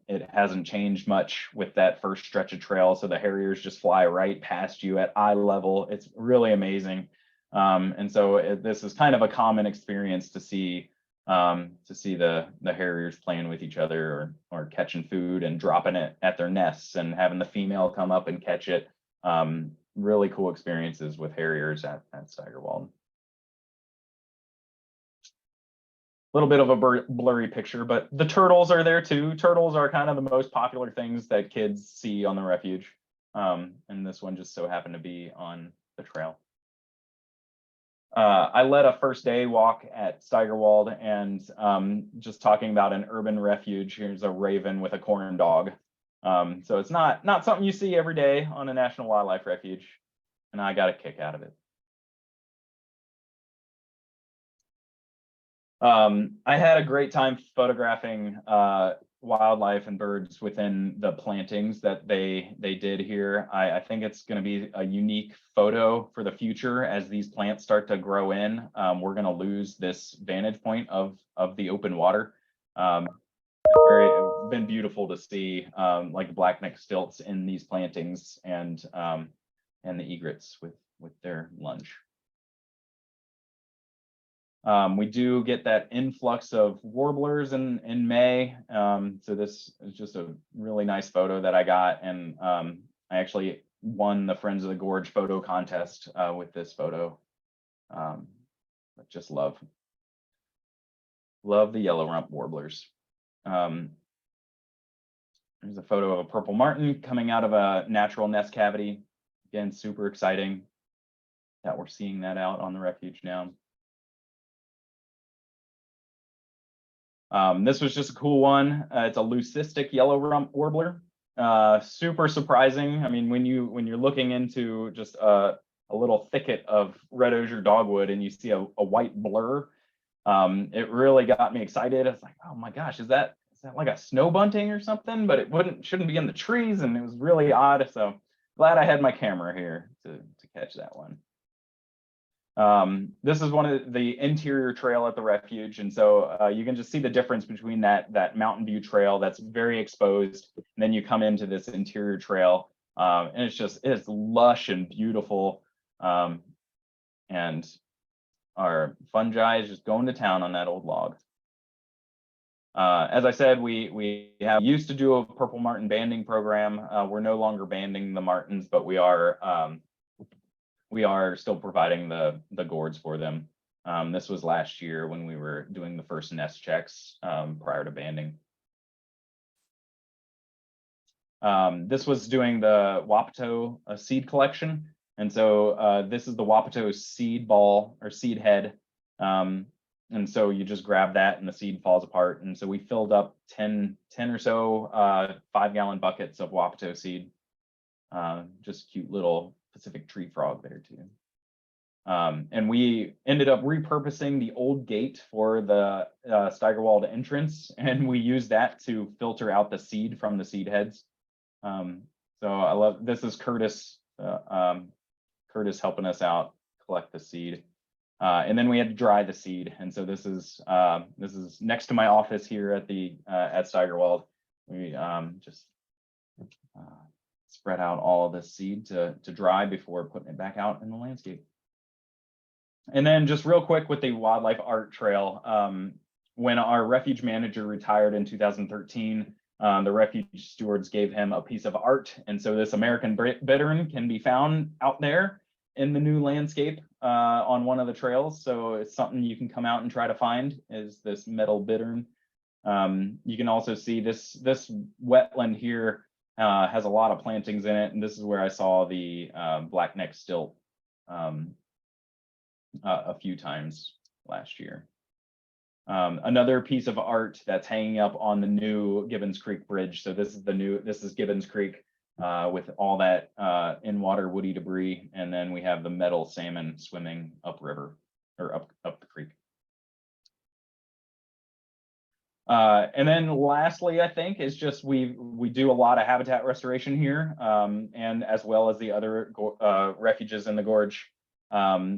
it hasn't changed much with that first stretch of trail. So the harriers just fly right past you at eye level. It's really amazing. And so this is kind of a common experience to see the harriers playing with each other or catching food and dropping it at their nests and having the female come up and catch it. Really cool experiences with harriers at Steigerwald. A little bit of a blurry picture, but the turtles are there too. Turtles are kind of the most popular things that kids see on the refuge. And this one just so happened to be on the trail. I led a first day walk at Steigerwald, and just talking about an urban refuge. Here's a raven with a corn dog. So it's not something you see every day on a national wildlife refuge, and I got a kick out of it. I had a great time photographing wildlife and birds within the plantings that they did here. I think it's going to be a unique photo for the future as these plants start to grow in. We're going to lose this vantage point of the open water. It's been beautiful to see like blackneck stilts in these plantings, and the egrets with their lunch. We do get that influx of warblers in May. So this is just a really nice photo that I got, and I actually won the Friends of the Gorge photo contest with this photo. But just love the yellow rump warblers. There's a photo of a purple martin coming out of a natural nest cavity. Again, super exciting that we're seeing that out on the refuge now. This was just a cool one. It's a leucistic yellow rump warbler. Super surprising. I mean, when you're looking into just a little thicket of red osier dogwood and you see a white blur, it really got me excited. I was like, oh my gosh, is that like a snow bunting or something? But it shouldn't be in the trees, and it was really odd. So glad I had my camera here to catch that one. This is one of the interior trail at the refuge, and so you can just see the difference between that Mountain View Trail that's very exposed, and then you come into this interior trail, and it's lush and beautiful, and our fungi is just going to town on that old log. As I said, we used to do a purple martin banding program. We're no longer banding the martins, but we are still providing the gourds for them. This was last year when we were doing the first nest checks prior to banding. This was doing the Wapato seed collection. And so this is the Wapato seed ball or seed head. And so you just grab that and the seed falls apart. And so we filled up 10 or so 5-gallon buckets of Wapato seed. Just cute little Pacific tree frog there too. And we ended up repurposing the old gate for the Steigerwald entrance, and we used that to filter out the seed from the seed heads. So I love, this is Curtis helping us out collect the seed. And then we had to dry the seed. And so this is next to my office here at Steigerwald. We just spread out all of this seed to dry before putting it back out in the landscape. And then just real quick with the wildlife art trail, when our refuge manager retired in 2013, the refuge stewards gave him a piece of art. And so this American bittern can be found out there in the new landscape on one of the trails. So it's something you can come out and try to find, is this metal bittern. You can also see this wetland here has a lot of plantings in it, and this is where I saw the blackneck stilt a few times last year. Another piece of art that's hanging up on the new Gibbons Creek Bridge. So this is Gibbons Creek with all that in water woody debris, and then we have the metal salmon swimming upriver or up the creek. And then lastly, I think is just we do a lot of habitat restoration here, and as well as the other refuges in the gorge.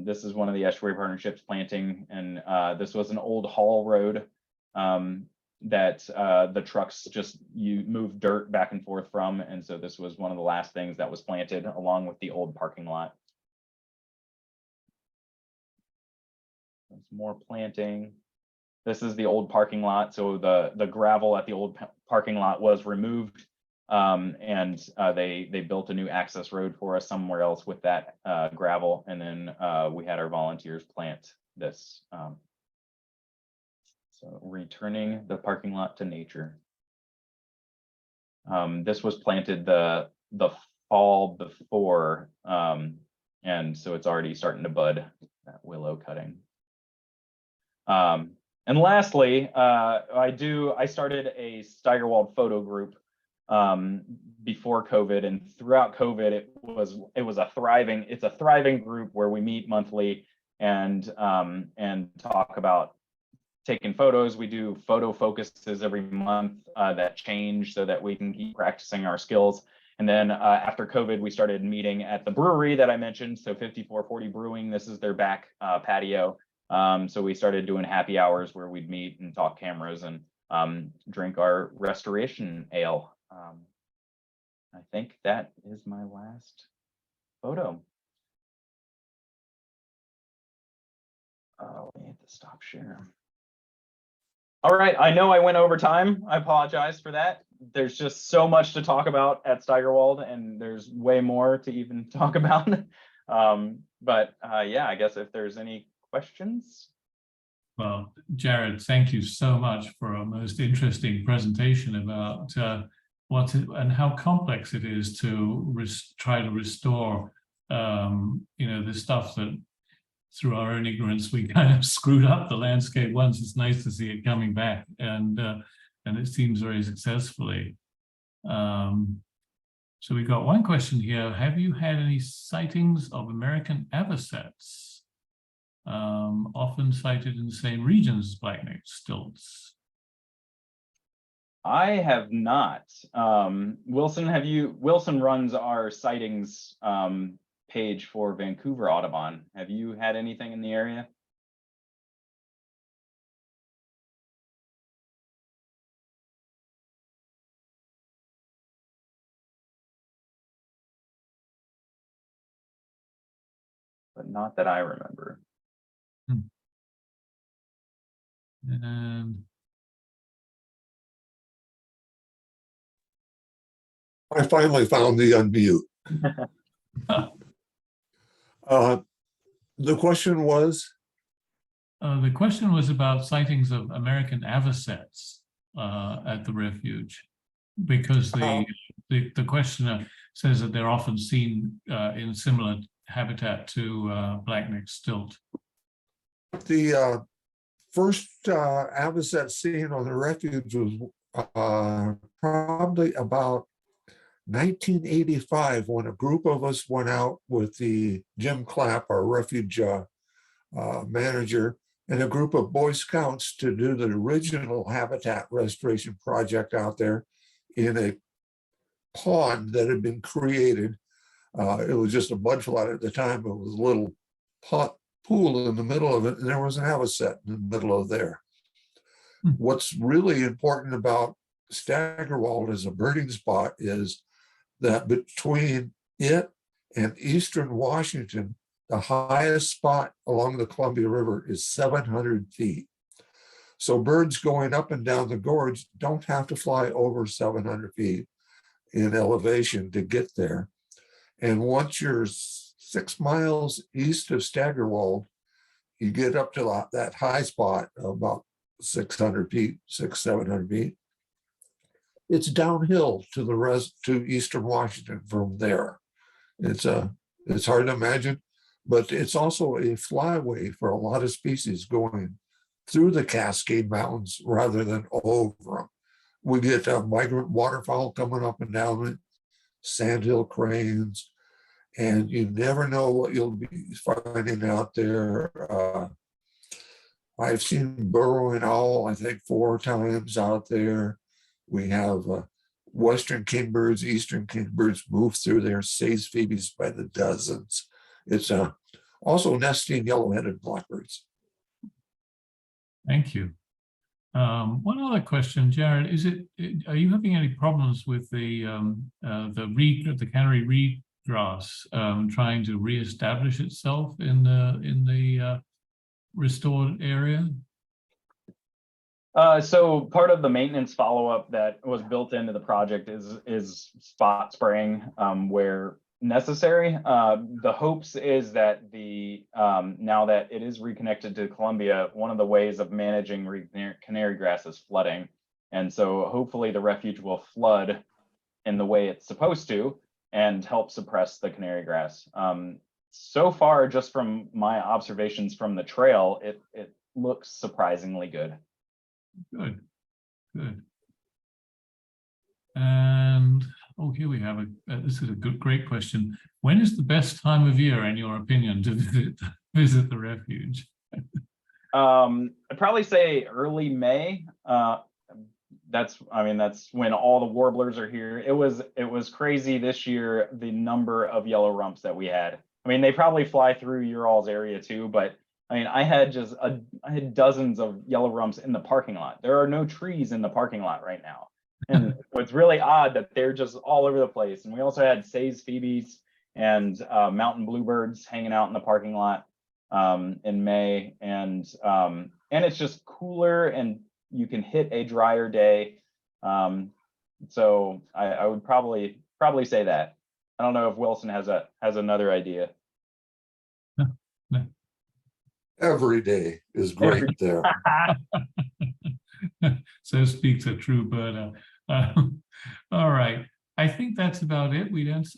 This is one of the estuary partnerships planting, and this was an old haul road that the trucks move dirt back and forth from, and so this was one of the last things that was planted along with the old parking lot. There's more planting. This is the old parking lot, so the gravel at the old parking lot was removed, and they built a new access road for us somewhere else with that gravel, and then we had our volunteers plant this. So returning the parking lot to nature. This was planted the fall before, and so it's already starting to bud, that willow cutting. And lastly, I started a Steigerwald photo group before COVID, and throughout COVID, it's a thriving group where we meet monthly and talk about taking photos. We do photo focuses every month that change so that we can keep practicing our skills. And then after COVID, we started meeting at the brewery that I mentioned, so 5440 Brewing. This is their back patio. So we started doing happy hours where we'd meet and talk cameras and drink our restoration ale. I think that is my last photo. Oh, we have to stop share. All right, I know I went over time. I apologize for that. There's just so much to talk about at Steigerwald, and there's way more to even talk about. Yeah, I guess if there's any questions. Well, Jared, thank you so much for a most interesting presentation about and how complex it is to try to restore, the stuff that through our own ignorance we kind of screwed up the landscape once. It's nice to see it coming back, and it seems very successfully. So we got one question here. Have you had any sightings of American avocets? Often sighted in the same regions as blackneck stilts. I have not. Wilson, Wilson runs our sightings page for Vancouver Audubon. Have you had anything in the area? But not that I remember. I finally found the unmute. The question was? The question was about sightings of American avocets at the refuge, because the questioner says that they're often seen in similar habitat to blackneck stilt. The first avocet seen on the refuge was probably about 1985, when a group of us went out with the Jim Clapp, our refuge manager, and a group of Boy Scouts to do the original habitat restoration project out there in a pond that had been created. It was just a mudflat at the time. It was a little pool in the middle of it, and there was an avocet in the middle of there. What's really important about Steigerwald as a birding spot is that between it and eastern Washington, the highest spot along the Columbia River is 700 feet. So birds going up and down the gorge don't have to fly over 700 feet in elevation to get there. And once you're 6 miles east of Steigerwald, you get up to that high spot of about 600 feet, 700 feet. It's downhill to eastern Washington from there. It's hard to imagine, but it's also a flyway for a lot of species going through the Cascade Mountains rather than over them. We get migrant waterfowl coming up and down it, sandhill cranes, and you never know what you'll be finding out there. I've seen burrowing owl, I think 4 times out there. We have western kingbirds, eastern kingbirds move through there, sage phoebes by the dozens. It's also nesting yellow-headed blackbirds. Thank you. One other question, Jared, are you having any problems with the canary reed grass trying to reestablish itself in the restored area? So part of the maintenance follow-up that was built into the project is spot spraying where necessary. The hopes is that now that it is reconnected to Columbia, one of the ways of managing canary grass is flooding. And so hopefully the refuge will flood in the way it's supposed to and help suppress the canary grass. So far, just from my observations from the trail, it looks surprisingly good. Good, good. And here we have this is a great question. When is the best time of year, in your opinion, to visit the refuge? I'd probably say early May. That's when all the warblers are here. It was crazy this year, the number of yellow rumps that we had. I mean, they probably fly through your all's area too, but I mean, I had dozens of yellow rumps in the parking lot. There are no trees in the parking lot right now. And what's really odd that they're just all over the place. And we also had sage phoebes and mountain bluebirds hanging out in the parking lot in May. And it's just cooler and you can hit a drier day. So I would probably say that. I don't know if Wilson has another idea. Every day is great there. So speaks a true birder. All right, I think that's about it.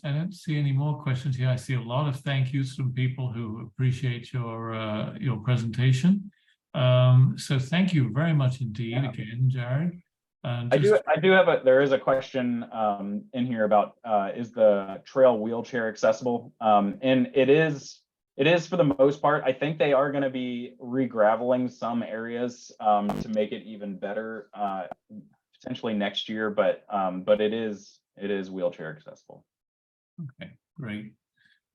I don't see any more questions here. I see a lot of thank yous from people who appreciate your presentation. So thank you very much indeed again, Jared. There is a question in here about is the trail wheelchair accessible? And it is for the most part. I think they are going to be re-graveling some areas to make it even better potentially next year, but it is wheelchair accessible. Okay, great.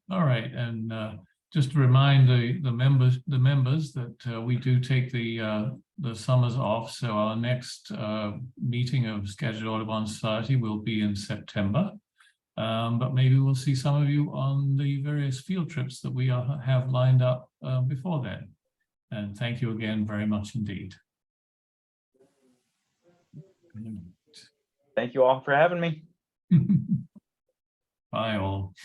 All right, and just to remind the members that we do take the summers off. So our next meeting of Skagit Audubon Society will be in September. But maybe we'll see some of you on the various field trips that we have lined up before then. And thank you again very much indeed. Thank you all for having me. Bye all.